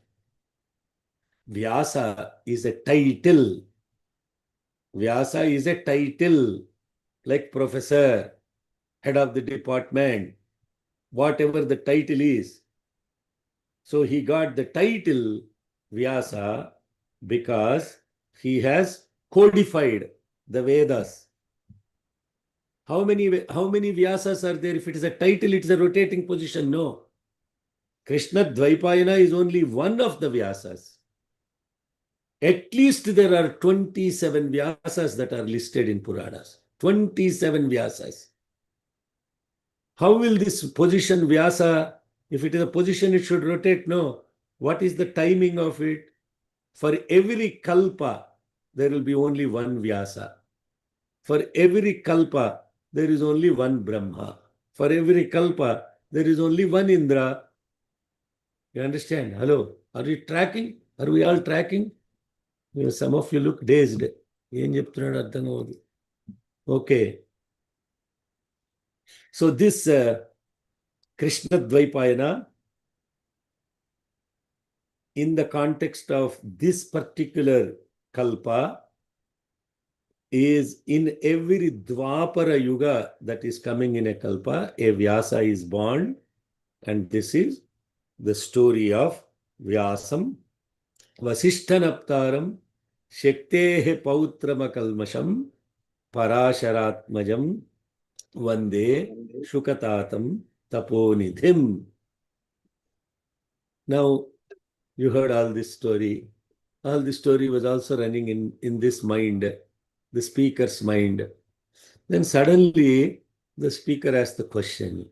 Speaker 1: Vyasa is a title. Vyasa is a title, like professor, head of the department, whatever the title is. So he got the title Vyasa because he has codified the Vedas. How many Vyasas are there? If it is a title, it is a rotating position. No. Krishna Dvaipayana is only one of the Vyasas. At least there are 27 Vyasas that are listed in Puranas. 27 Vyasas. How will this position Vyasa, if it is a position, it should rotate? No. What is the timing of it? For every kalpa, there will be only one Vyasa. For every kalpa, there is only one Brahma. For every kalpa, there is only one Indra. You understand? Hello? Are you tracking? Are we all tracking? Some of you look dazed. Okay. So this Krishna Dvaipayana, in the context of this particular kalpa, is in every Dwapara Yuga that is coming in a kalpa, a Vyasa is born, and this is the story of Vyasam, Vasishtanaptaram, Shaktehe Pautramakalmasham, Parasharatmajam, Vande Shukatatam Taponidhim. Now, you heard all this story. All this story was also running in this mind, the speaker's mind. Then suddenly, the speaker asked the question,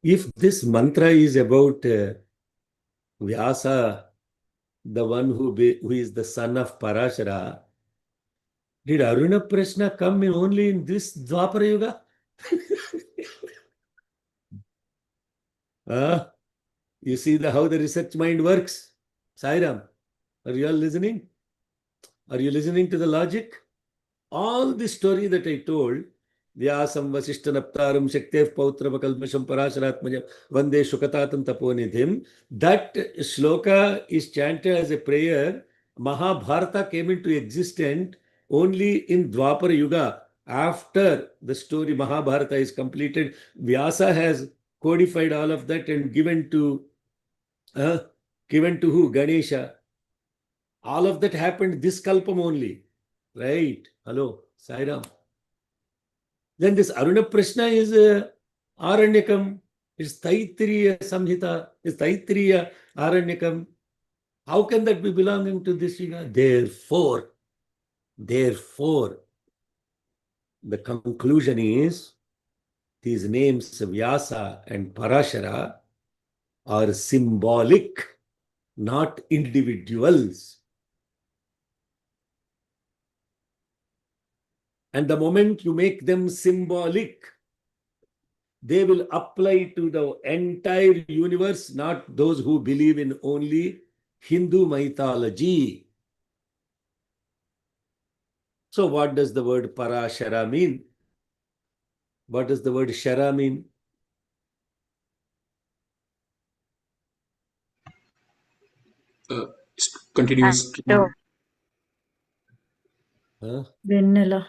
Speaker 1: if this mantra is about Vyasa, the one who is the son of Parashara, did Aruna Prashna come only in this Dwapara Yuga? You see how the research mind works? Sairam, are you all listening? Are you listening to the logic? All the story that I told, Vyasam Vasishtanaptaram Shaktev Pautramakalmasham Parasharatmajam Vande Shukatatam Taponidhim, that shloka is chanted as a prayer. Mahabharata came into existence only in Dwapara Yuga. After the story Mahabharata is completed, Vyasa has codified all of that and given to who? Ganesha. All of that happened this kalpam only. Right? Hello, Sairam. Then this Aruna Prashna is Aranyakam. It's Taittiriya Samhita. It's Taittiriya Aranyakam. How can that be belonging to this Yuga? Therefore, the conclusion is these names Vyasa and Parashara are symbolic, not individuals. And the moment you make them symbolic, they will apply to the entire universe, not those who believe in only Hindu mythology. So what does the word Parashara mean? What does the word Shara mean?
Speaker 5: Continuous.
Speaker 1: Huh?
Speaker 4: Vanilla.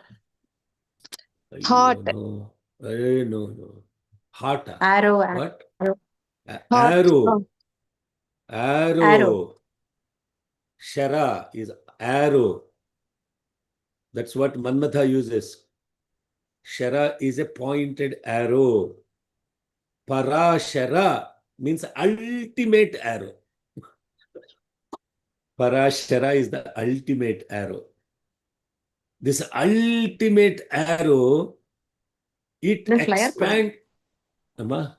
Speaker 3: Thought.
Speaker 1: No. No. Heart.
Speaker 7: Arrow.
Speaker 1: What?
Speaker 7: Arrow.
Speaker 1: Arrow.
Speaker 7: Arrow.
Speaker 1: Shara is arrow. That's what Manmatha uses. Shara is a pointed arrow. Parashara means ultimate arrow. Parashara is the ultimate arrow. This ultimate arrow, it
Speaker 3: The flyer
Speaker 1: expands. Amma,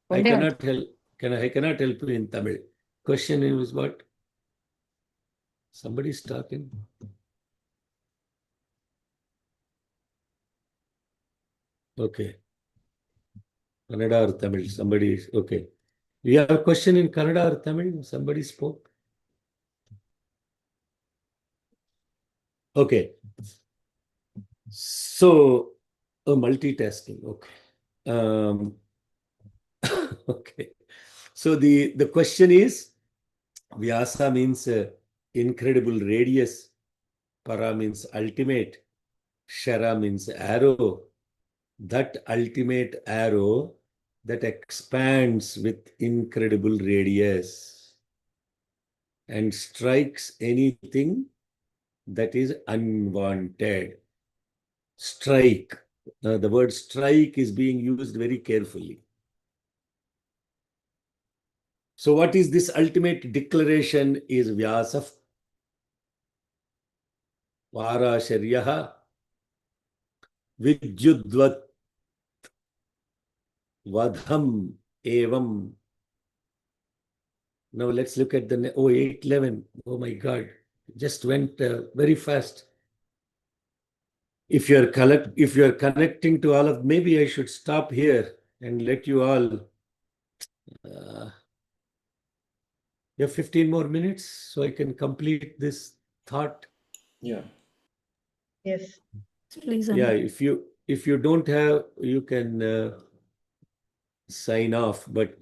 Speaker 1: I
Speaker 3: One day
Speaker 1: cannot help. I cannot help you in Tamil. Question is what? Somebody's talking. Okay. Kannada or Tamil? Somebody is okay. You have a question in Kannada or Tamil? Somebody spoke. Okay. So, multitasking. Okay. Okay. So the question is, Vyasa means incredible radius. Para means ultimate. Shara means arrow. That ultimate arrow that expands with incredible radius and strikes anything that is unwanted. Strike. The word strike is being used very carefully. So what is this ultimate declaration is Vyasa Parasharyaha Vidyudvat Vadham Evam. Now let's look at the 811. Oh my God, just went very fast. If you are connecting to all of, maybe I should stop here and let you all. You have 15 more minutes, so I can complete this thought.
Speaker 2: Yeah.
Speaker 4: Yes. Please.
Speaker 1: Yeah, if you don't have, you can sign off. But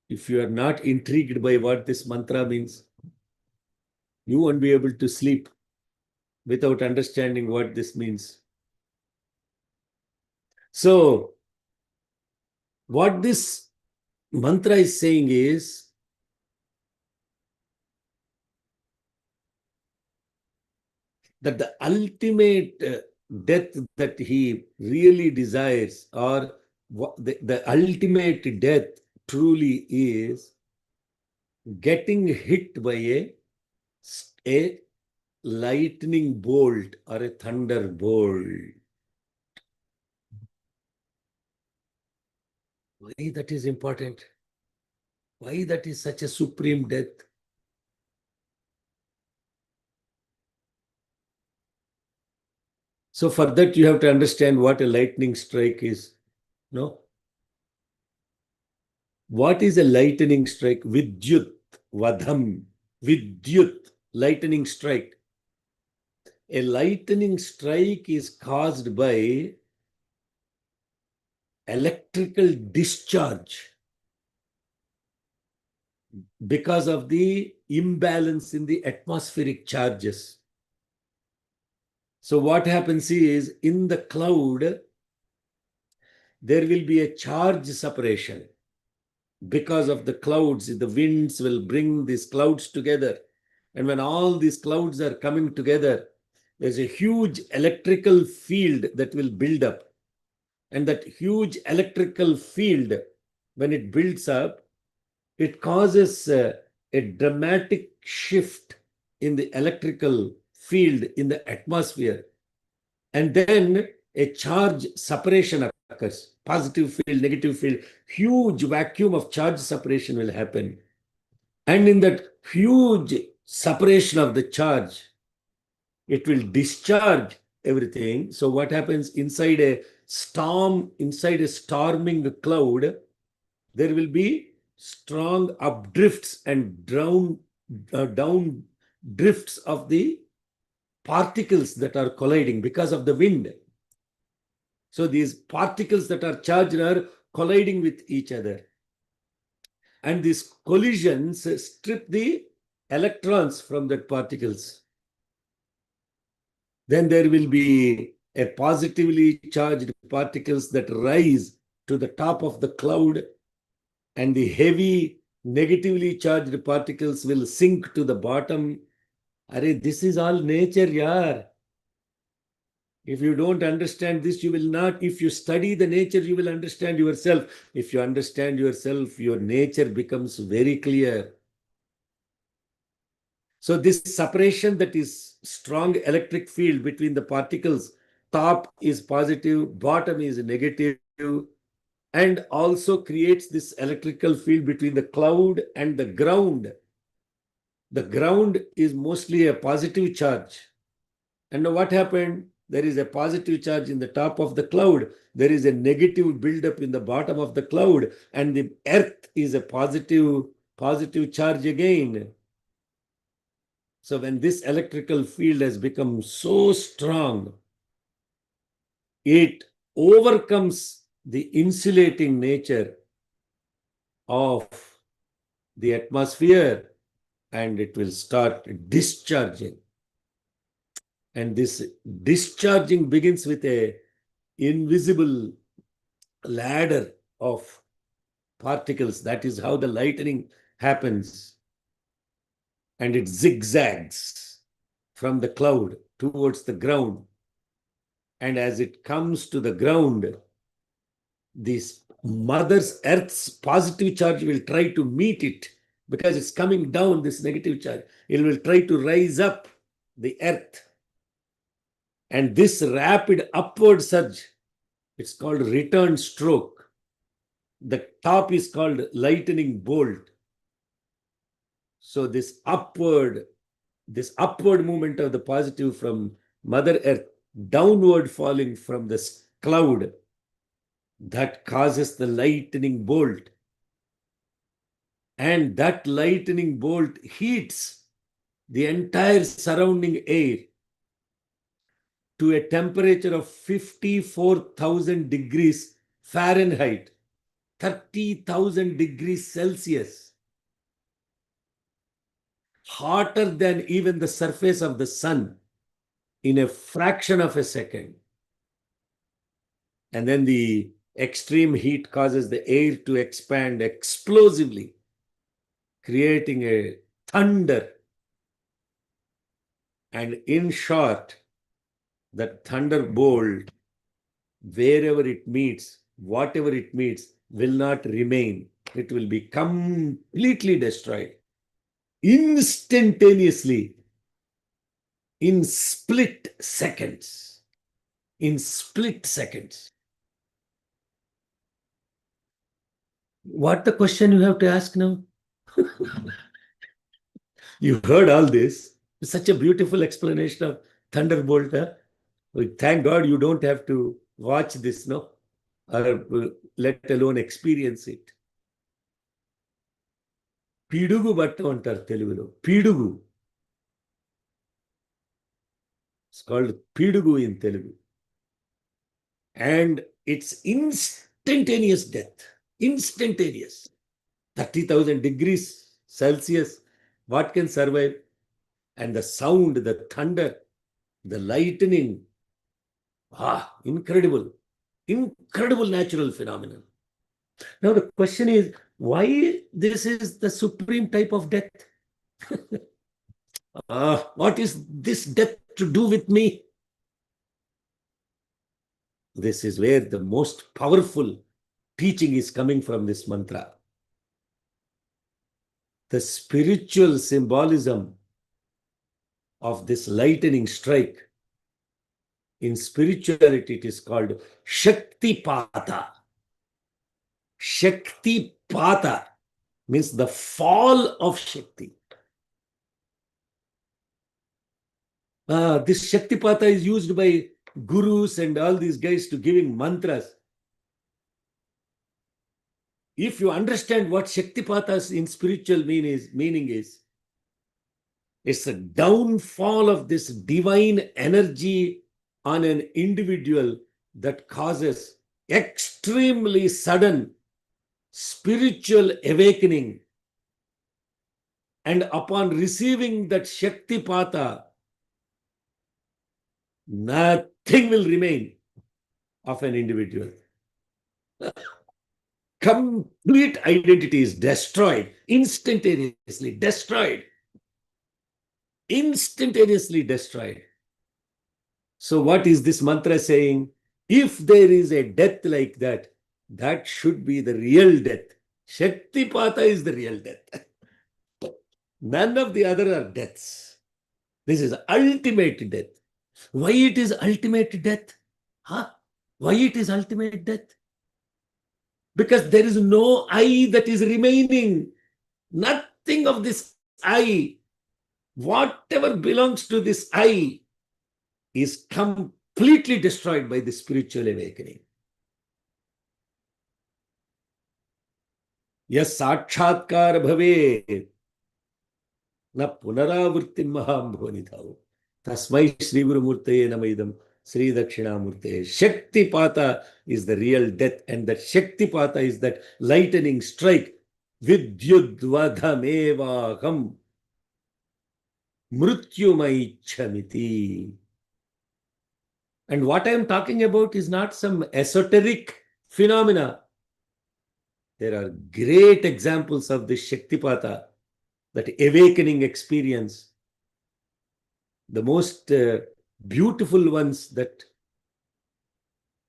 Speaker 1: if you are not intrigued by what this mantra means, you won't be able to sleep without understanding what this means. So, what this mantra is saying is, that the ultimate death that he really desires, or the ultimate death truly is getting hit by a lightning bolt or a thunderbolt. Why that is important? Why that is such a supreme death? So for that, you have to understand what a lightning strike is. No? What is a lightning strike? Vidyut, vadham, vidyut, lightning strike. A lightning strike is caused by electrical discharge because of the imbalance in the atmospheric charges. So what happens is, in the cloud, there will be a charge separation. Because of the clouds, the winds will bring these clouds together. And when all these clouds are coming together, there's a huge electrical field that will build up. And that huge electrical field, when it builds up, it causes a dramatic shift in the electrical field in the atmosphere. And then a charge separation occurs. Positive field, negative field, huge vacuum of charge separation will happen. And in that huge separation of the charge, it will discharge everything. So what happens inside a storm, inside a storming cloud, there will be strong updrifts and down drifts of the particles that are colliding because of the wind. So these particles that are charged are colliding with each other. And these collisions strip the electrons from the particles. Then there will be a positively charged particles that rise to the top of the cloud, and the heavy negatively charged particles will sink to the bottom. Arey, this is all nature, yaar. If you don't understand this, you will not. If you study the nature, you will understand yourself. If you understand yourself, your nature becomes very clear. So this separation, that is strong electric field between the particles, top is positive, bottom is negative, and also creates this electrical field between the cloud and the ground. The ground is mostly a positive charge. And what happened? There is a positive charge in the top of the cloud. There is a negative buildup in the bottom of the cloud. And the earth is a positive charge again. So when this electrical field has become so strong, it overcomes the insulating nature of the atmosphere and it will start discharging. And this discharging begins with a invisible ladder of particles. That is how the lightning happens. And it zigzags from the cloud towards the ground. And as it comes to the ground, this Mother's Earth's positive charge will try to meet it because it's coming down, this negative charge. It will try to rise up the earth. And this rapid upward surge, it's called return stroke. The top is called lightning bolt. So this upward movement of the positive from Mother Earth, downward falling from the cloud, that causes the lightning bolt. And that lightning bolt heats the entire surrounding air to a temperature of 54,000 degrees Fahrenheit, 30,000 degrees Celsius, hotter than even the surface of the sun in a fraction of a second. And then the extreme heat causes the air to expand explosively, creating a thunder. And in short, that thunderbolt, wherever it meets, whatever it meets, will not remain. It will be completely destroyed instantaneously, in split seconds. In split seconds. What the question you have to ask now? You heard all this. Such a beautiful explanation of thunderbolt. Huh? Thank God you don't have to watch this, no? Or let alone experience it. పీడుగు బట్ట అంటారు తెలుగులో. పీడుగు. It's called పీడుగు in Telugu. And it's instantaneous death. Instantaneous. 30,000 degrees Celsius. What can survive? And the sound, the thunder, the lightning. Incredible. Incredible natural phenomenon. Now the question is, why this is the supreme type of death? What is this death to do with me? This is where the most powerful teaching is coming from this mantra. The spiritual symbolism of this lightning strike. In spirituality, it is called Shaktipata. Shaktipata means the fall of Shakti. This Shaktipata is used by gurus and all these guys to giving mantras. If you understand what Shaktipata in spiritual meaning is, it's a downfall of this divine energy on an individual that causes extremely sudden spiritual awakening. And upon receiving that Shaktipata, nothing will remain of an individual. complete identity is destroyed, instantaneously destroyed. Instantaneously destroyed. So what is this mantra saying? If there is a death like that, that should be the real death. Shaktipata is the real death. None of the other are deaths. This is ultimate death. Why it is ultimate death? Huh? Why it is ultimate death? Because there is no I that is remaining. Nothing of this I. Whatever belongs to this I is completely destroyed by the spiritual awakening. Yes, sakshatkar bhave na punaravrittim mahambhonidhau. Tasmai Sri Guru Murtaye Namaidam Sri Dakshinamurtaye. Shaktipata is the real death, and that Shaktipata is that lightning strike. Vidyudvadhamevaham mrutyumaichamiti. And what I am talking about is not some esoteric phenomena. There are great examples of this Shaktipata, that awakening experience. The most beautiful ones that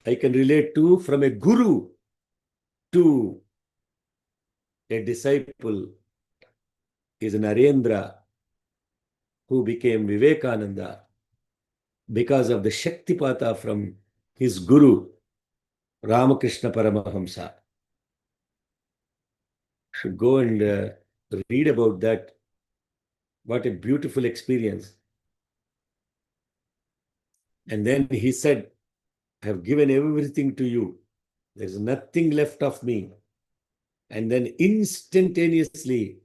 Speaker 1: I can relate to from a guru to a disciple is Narendra, who became Vivekananda because of the Shaktipata from his guru, Ramakrishna Paramahamsa. Should go and read about that. What a beautiful experience. And then he said, I have given everything to you. There's nothing left of me. And then instantaneously,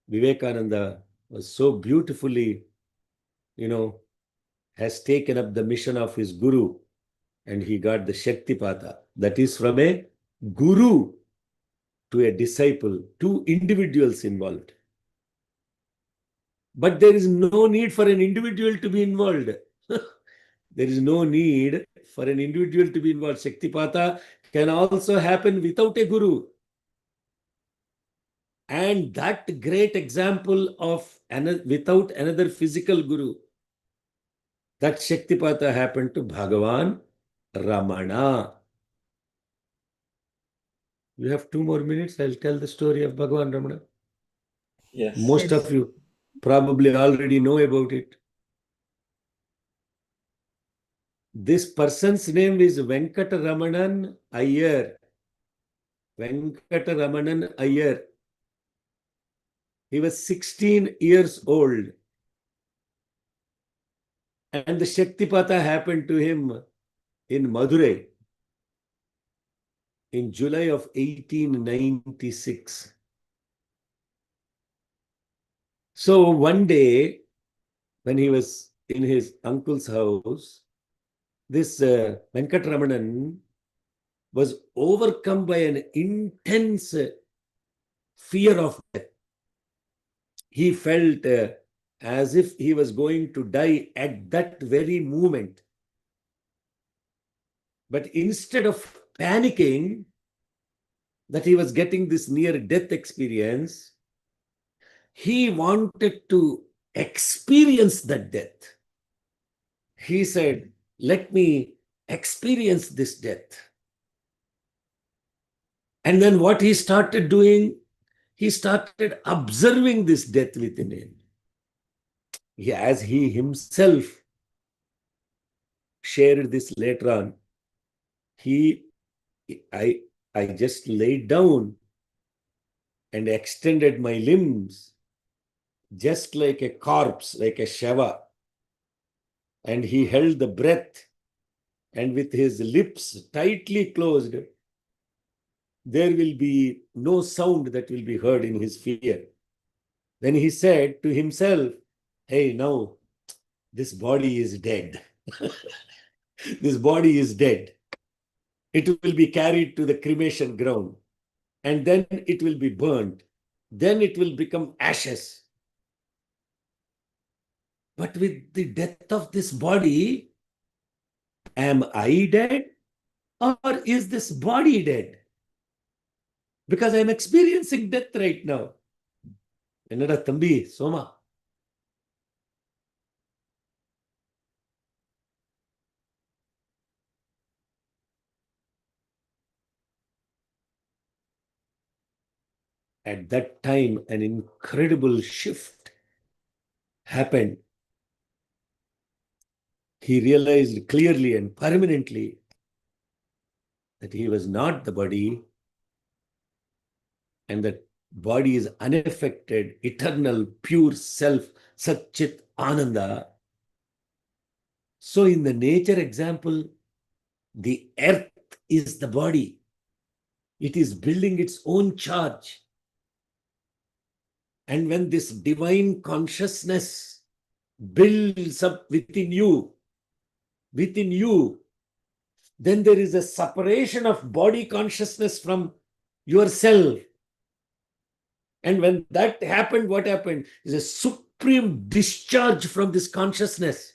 Speaker 1: Vivekananda was so beautifully, has taken up the mission of his guru, and he got the Shaktipata. That is from a guru to a disciple, two individuals involved. But there is no need for an individual to be involved. There is no need for an individual to be involved. Shaktipata can also happen without a guru. And that great example of without another physical guru, that Shaktipata happened to Bhagavan Ramana. You have 2 more minutes. I'll tell the story of Bhagavan Ramana.
Speaker 2: Yes.
Speaker 1: Most of you probably already know about it. This person's name is Venkataramanan Iyer. Venkataramanan Iyer. He was 16 years old. And the Shaktipata happened to him in Madurai in July of 1896. So one day, when he was in his uncle's house, this Venkataramanan was overcome by an intense fear of death. He felt as if he was going to die at that very moment. But instead of panicking that he was getting this near-death experience, he wanted to experience that death. He said, let me experience this death. And then what he started doing, he started observing this death within him. As he himself shared this later on, I just laid down and extended my limbs just like a corpse, like a shava. And he held the breath, and with his lips tightly closed, there will be no sound that will be heard in his fear. Then he said to himself, hey, now this body is dead. This body is dead. It will be carried to the cremation ground, and then it will be burned. Then it will become ashes. But with the death of this body, am I dead, or is this body dead? Because I'm experiencing death right now. Enada Tambi, Soma. At that time, an incredible shift happened. He realized clearly and permanently that he was not the body, and that body is unaffected, eternal, pure self, Satchit Ananda. So in the nature example, the earth is the body. It is building its own charge. And when this divine consciousness builds up within you, then there is a separation of body consciousness from yourself. And when that happened, what happened is a supreme discharge from this consciousness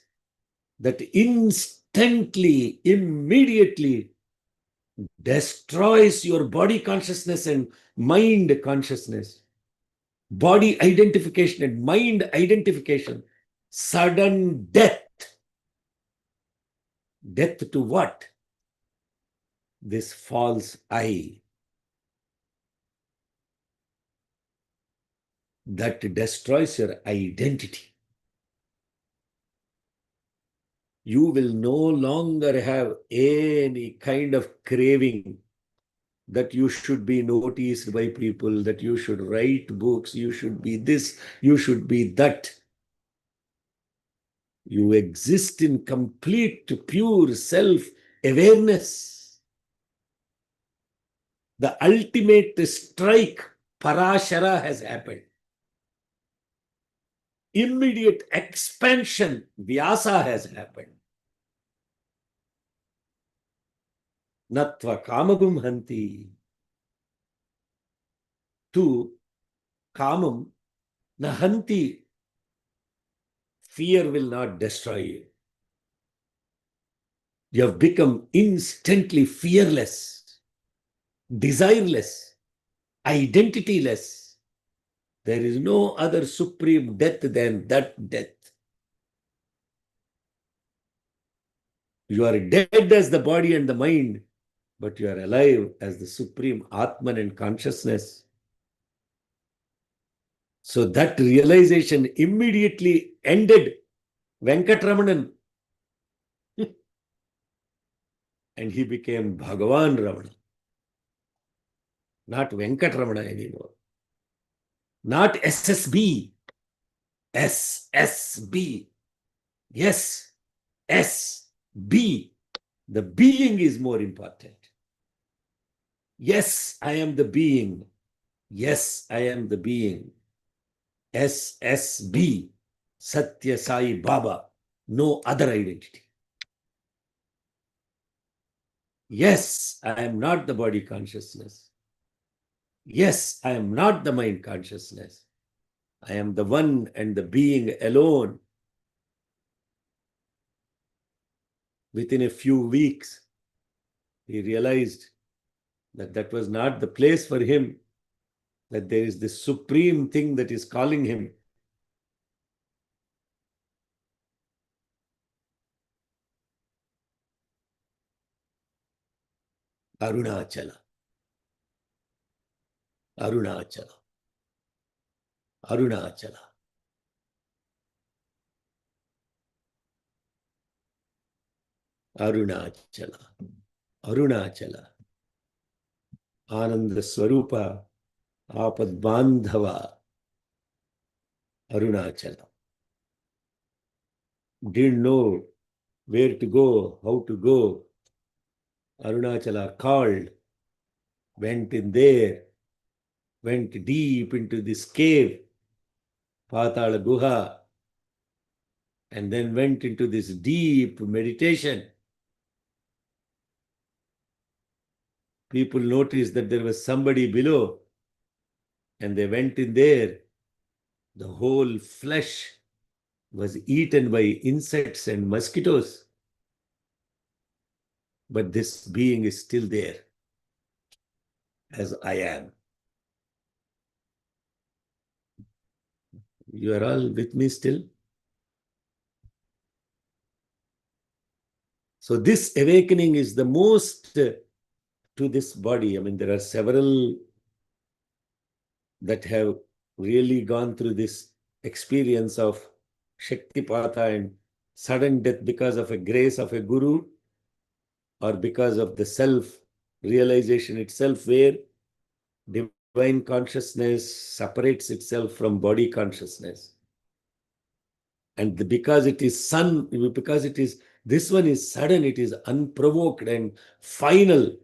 Speaker 1: that instantly, immediately destroys your body consciousness and mind consciousness. Body identification and mind identification. Sudden death. Death to what? This false I. That destroys your identity. You will no longer have any kind of craving that you should be noticed by people, that you should write books, you should be this, you should be that. You exist in complete, pure self-awareness. The ultimate strike, Parashara, has happened. Immediate expansion, Vyasa, has happened. Natva kamagum hanti. To kamam nahanti. Fear will not destroy you. You have become instantly fearless, desireless, identityless. There is no other supreme death than that death. You are dead as the body and the mind, but you are alive as the supreme Atman and consciousness. So that realization immediately ended Venkatramanan. And he became Bhagavan Ramana. Not Venkatramana anymore. Not SSB. SSB. Yes. SB. The being is more important. Yes, I am the being. Yes, I am the being. SSB. Satya Sai Baba. No other identity. Yes, I am not the body consciousness. Yes, I am not the mind consciousness. I am the one and the being alone. Within a few weeks, he realized that that was not the place for him, that there is this supreme thing that is calling him. Arunachala. Arunachala. Arunachala. Arunachala. Arunachala. Ananda Swarupa. Apad Bandhava. Arunachala. Didn't know where to go, how to go. Arunachala called, went in there, went deep into this cave, Patala Guha, and then went into this deep meditation. People noticed that there was somebody below, and they went in there. The whole flesh was eaten by insects and mosquitoes. But this being is still there, as I am. You are all with me still? So this awakening is the most to this body. I mean, there are several that have really gone through this experience of Shaktipatha and sudden death because of a grace of a guru or because of the self-realization itself, where divine consciousness separates itself from body consciousness. And because it is because it is, this one is sudden, it is unprovoked and final,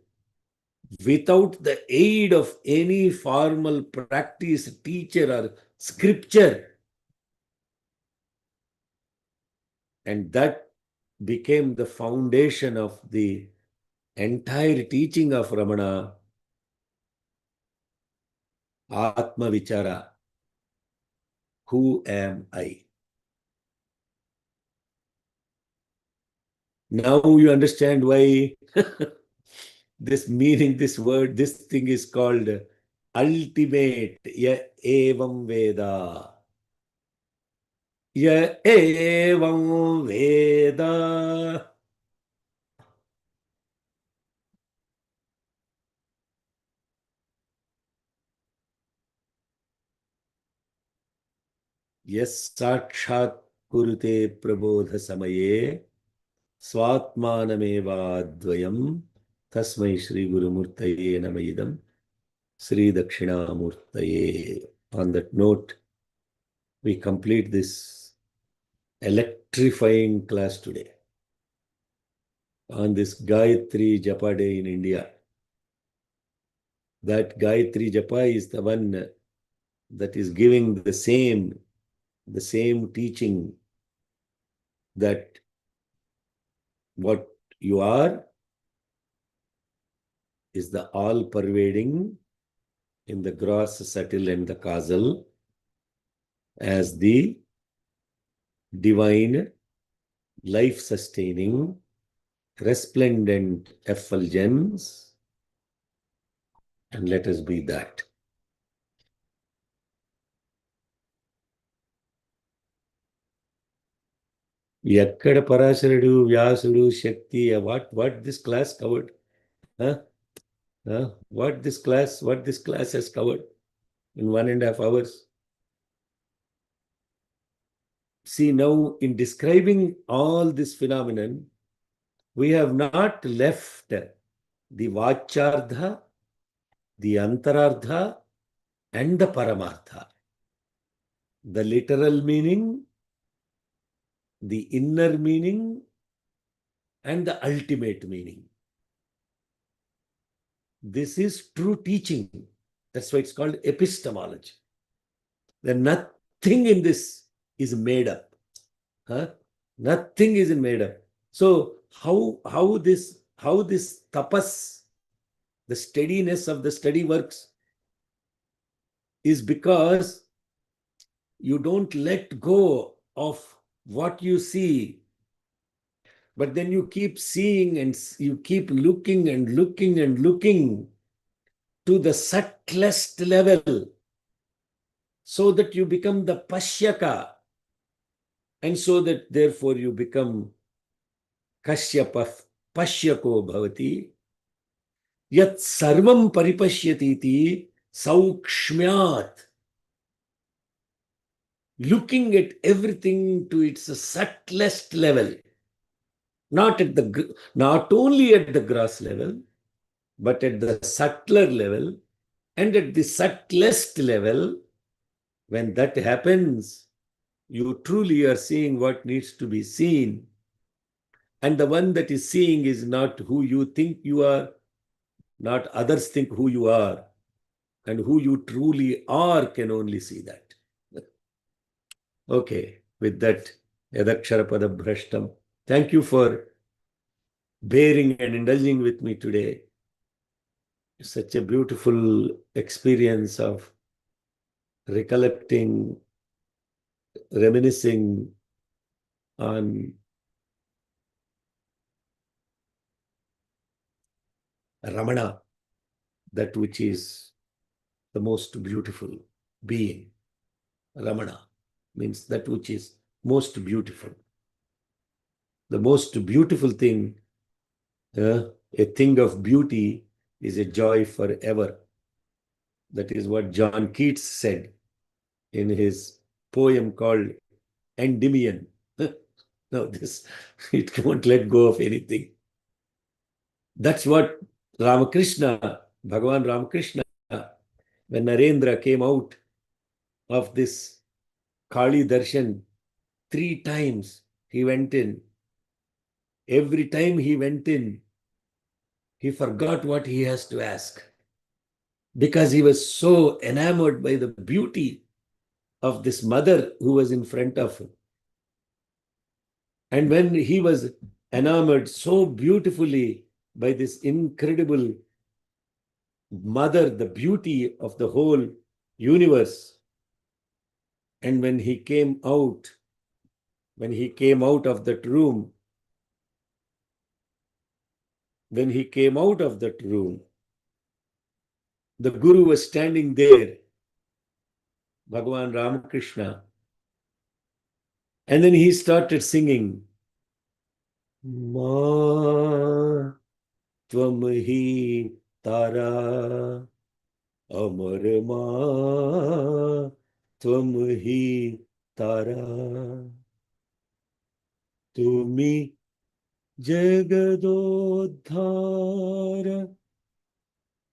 Speaker 1: without the aid of any formal practice, teacher or scripture. And that became the foundation of the entire teaching of Ramana, Atma Vichara. Who am I? Now you understand why this meaning, this word, this thing is called ultimate. Ya evam Veda. Ya evam Veda. Yes sakshat kurute prabodha samaye swatmanamevadvayam tasmai Shri Guru Murtaye Namayidam Sri Dakshinamurtaye. On that note, we complete this electrifying class today on this Gayatri Japa Day in India. That Gayatri Japa is the one that is giving the same teaching, that what you are is the all-pervading in the gross, subtle and the causal, as the divine, life-sustaining, resplendent effulgence, and let us be that. Ekkada Parasharudu, Vyasudu, Shakti, what this class covered? What this class has covered in 1.5 hours? See, now in describing all this phenomenon, we have not left the Vachyardha, the Antarardha, and the Paramartha. The literal meaning, the inner meaning, and the ultimate meaning. This is true teaching. That's why it's called epistemology. Then nothing in this is made up. Nothing is made up. So how this tapas, the steadiness of the study works, is because you don't let go of what you see, but then you keep seeing and you keep looking and looking and looking to the subtlest level, so that you become the Pashyaka, and so that therefore you become Kashyapa Pashyako Bhavati. Yat sarvam paripashyatiti saukshmyat. Looking at everything to its subtlest level, not only at the gross level, but at the subtler level, and at the subtlest level. When that happens, you truly are seeing what needs to be seen. And the one that is seeing is not who you think you are, not others think who you are, and who you truly are can only see that. Okay, with that, Yadakshara Pada Bhrashtam. Thank you for bearing and indulging with me today. Such a beautiful experience of recollecting, reminiscing on Ramana, that which is the most beautiful being, Ramana. means that which is most beautiful. The most beautiful thing, a thing of beauty is a joy forever. That is what John Keats said in his poem called Endymion. No, it won't let go of anything. That's what Ramakrishna, Bhagavan Ramakrishna, when Narendra came out of this Kali Darshan, 3 times he went in. Every time he went in, he forgot what he has to ask because he was so enamored by the beauty of this mother who was in front of him. And when he was enamored so beautifully by this incredible mother, the beauty of the whole universe, and when he came out of that room, the Guru was standing there, Bhagavan Ramakrishna, and then he started singing, Ma Tvam hi Tara, Amar Ma Tvam hi Tara, Tumi Jagadodhara.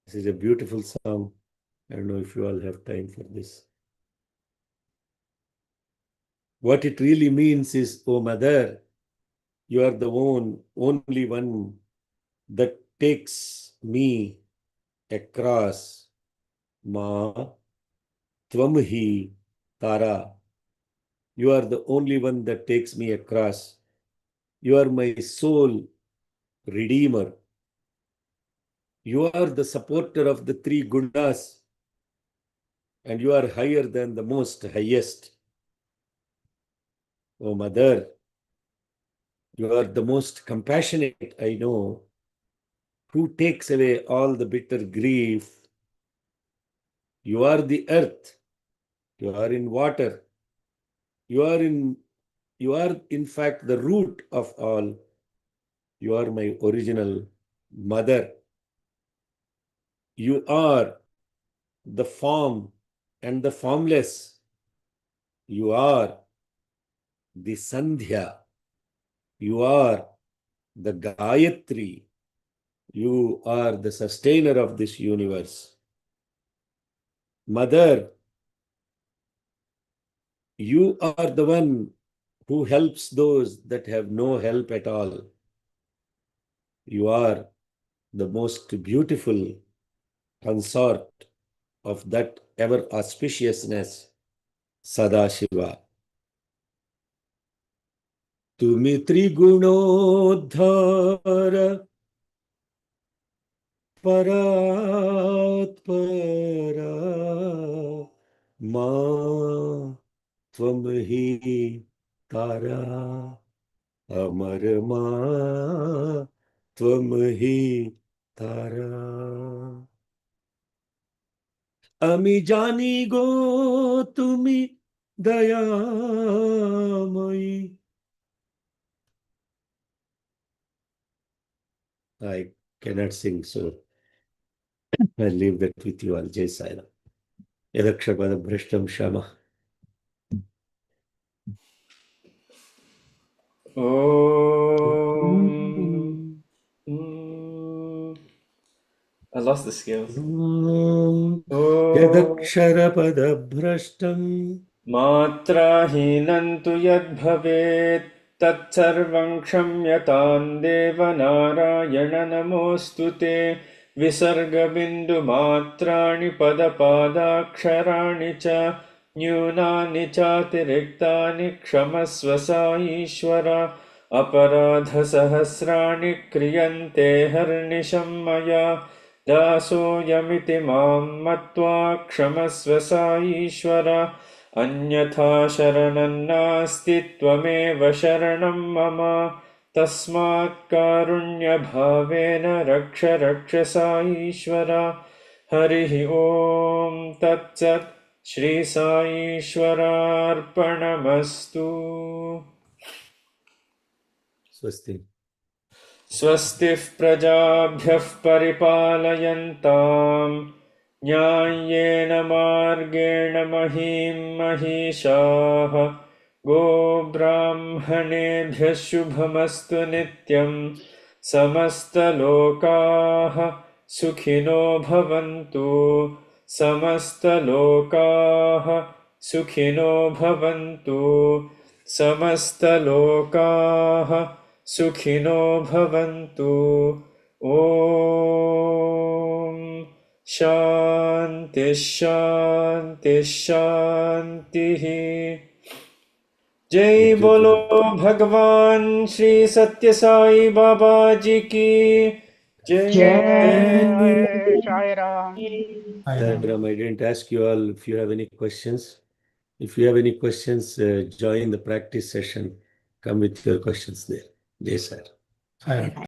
Speaker 1: This is a beautiful song. I don't know if you all have time for this. What it really means is, O Mother, you are the only one that takes me across. Ma Tvamhi Tara. You are the only one that takes me across. You are my soul redeemer. You are the supporter of the 3 gunas, and you are higher than the most highest. O Mother, you are the most compassionate I know, who takes away all the bitter grief. You are the earth. You are in water. You are in fact the root of all. You are my original mother. You are the form and the formless. You are the Sandhya. You are the Gayatri. You are the sustainer of this universe. Mother, you are the one who helps those that have no help at all. You are the most beautiful consort of that ever auspiciousness, Sadashiva. Tumi Trigunodhara Paratpara Ma Tvamhi Tara Amar Ma Tvamhi Tara. Ami jani go tumi dayamai. I cannot sing, so I'll leave that with you all. Jai Sai Ram. Yadakshapada Brashtam Shama.
Speaker 2: Om. Mm. I lost the scales. Om.
Speaker 1: Yadaksharapad Brashtam.
Speaker 2: मात्राहीनं तु यद्भवेत् तत्सर्वं क्षम्यतां देव नारायण नमोऽस्तु ते विसर्गबिन्दुमात्राणि पदपादाक्षराणि च न्यूनानि चातिरिक्तानि क्षमस्व ईश्वर अपराधसहस्राणि क्रियन्ते हर्निशं मया दासोऽयमिति मां मत्वा क्षमस्व ईश्वर अन्यथा शरणं नास्ति त्वमेव शरणं मम तस्मात् कारुण्यभावेन रक्ष ईश्वर हरिः ॐ तत्सत् Shri Sai Ishwararpanamastu.
Speaker 1: Swasti.
Speaker 2: स्वस्तिः प्रजाभ्यः परिपालयन्तां न्याय्येन मार्गेण महीं महिषाः गोब्राह्मणेभ्यः शुभमस्तु नित्यं समस्तलोकाः सुखिनो भवन्तु समस्तलोकाः सुखिनो भवन्तु समस्तलोकाः सुखिनो भवन्तु ॐ शान्ति शान्ति शान्तिः जय बोलो भगवान श्री सत्य साई बाबा जी की जय
Speaker 3: Jai
Speaker 7: Jai Ram.
Speaker 1: Ram, I didn't ask you all if you have any questions. If you have any questions, join the practice session. Come with your questions there. Jai Sir.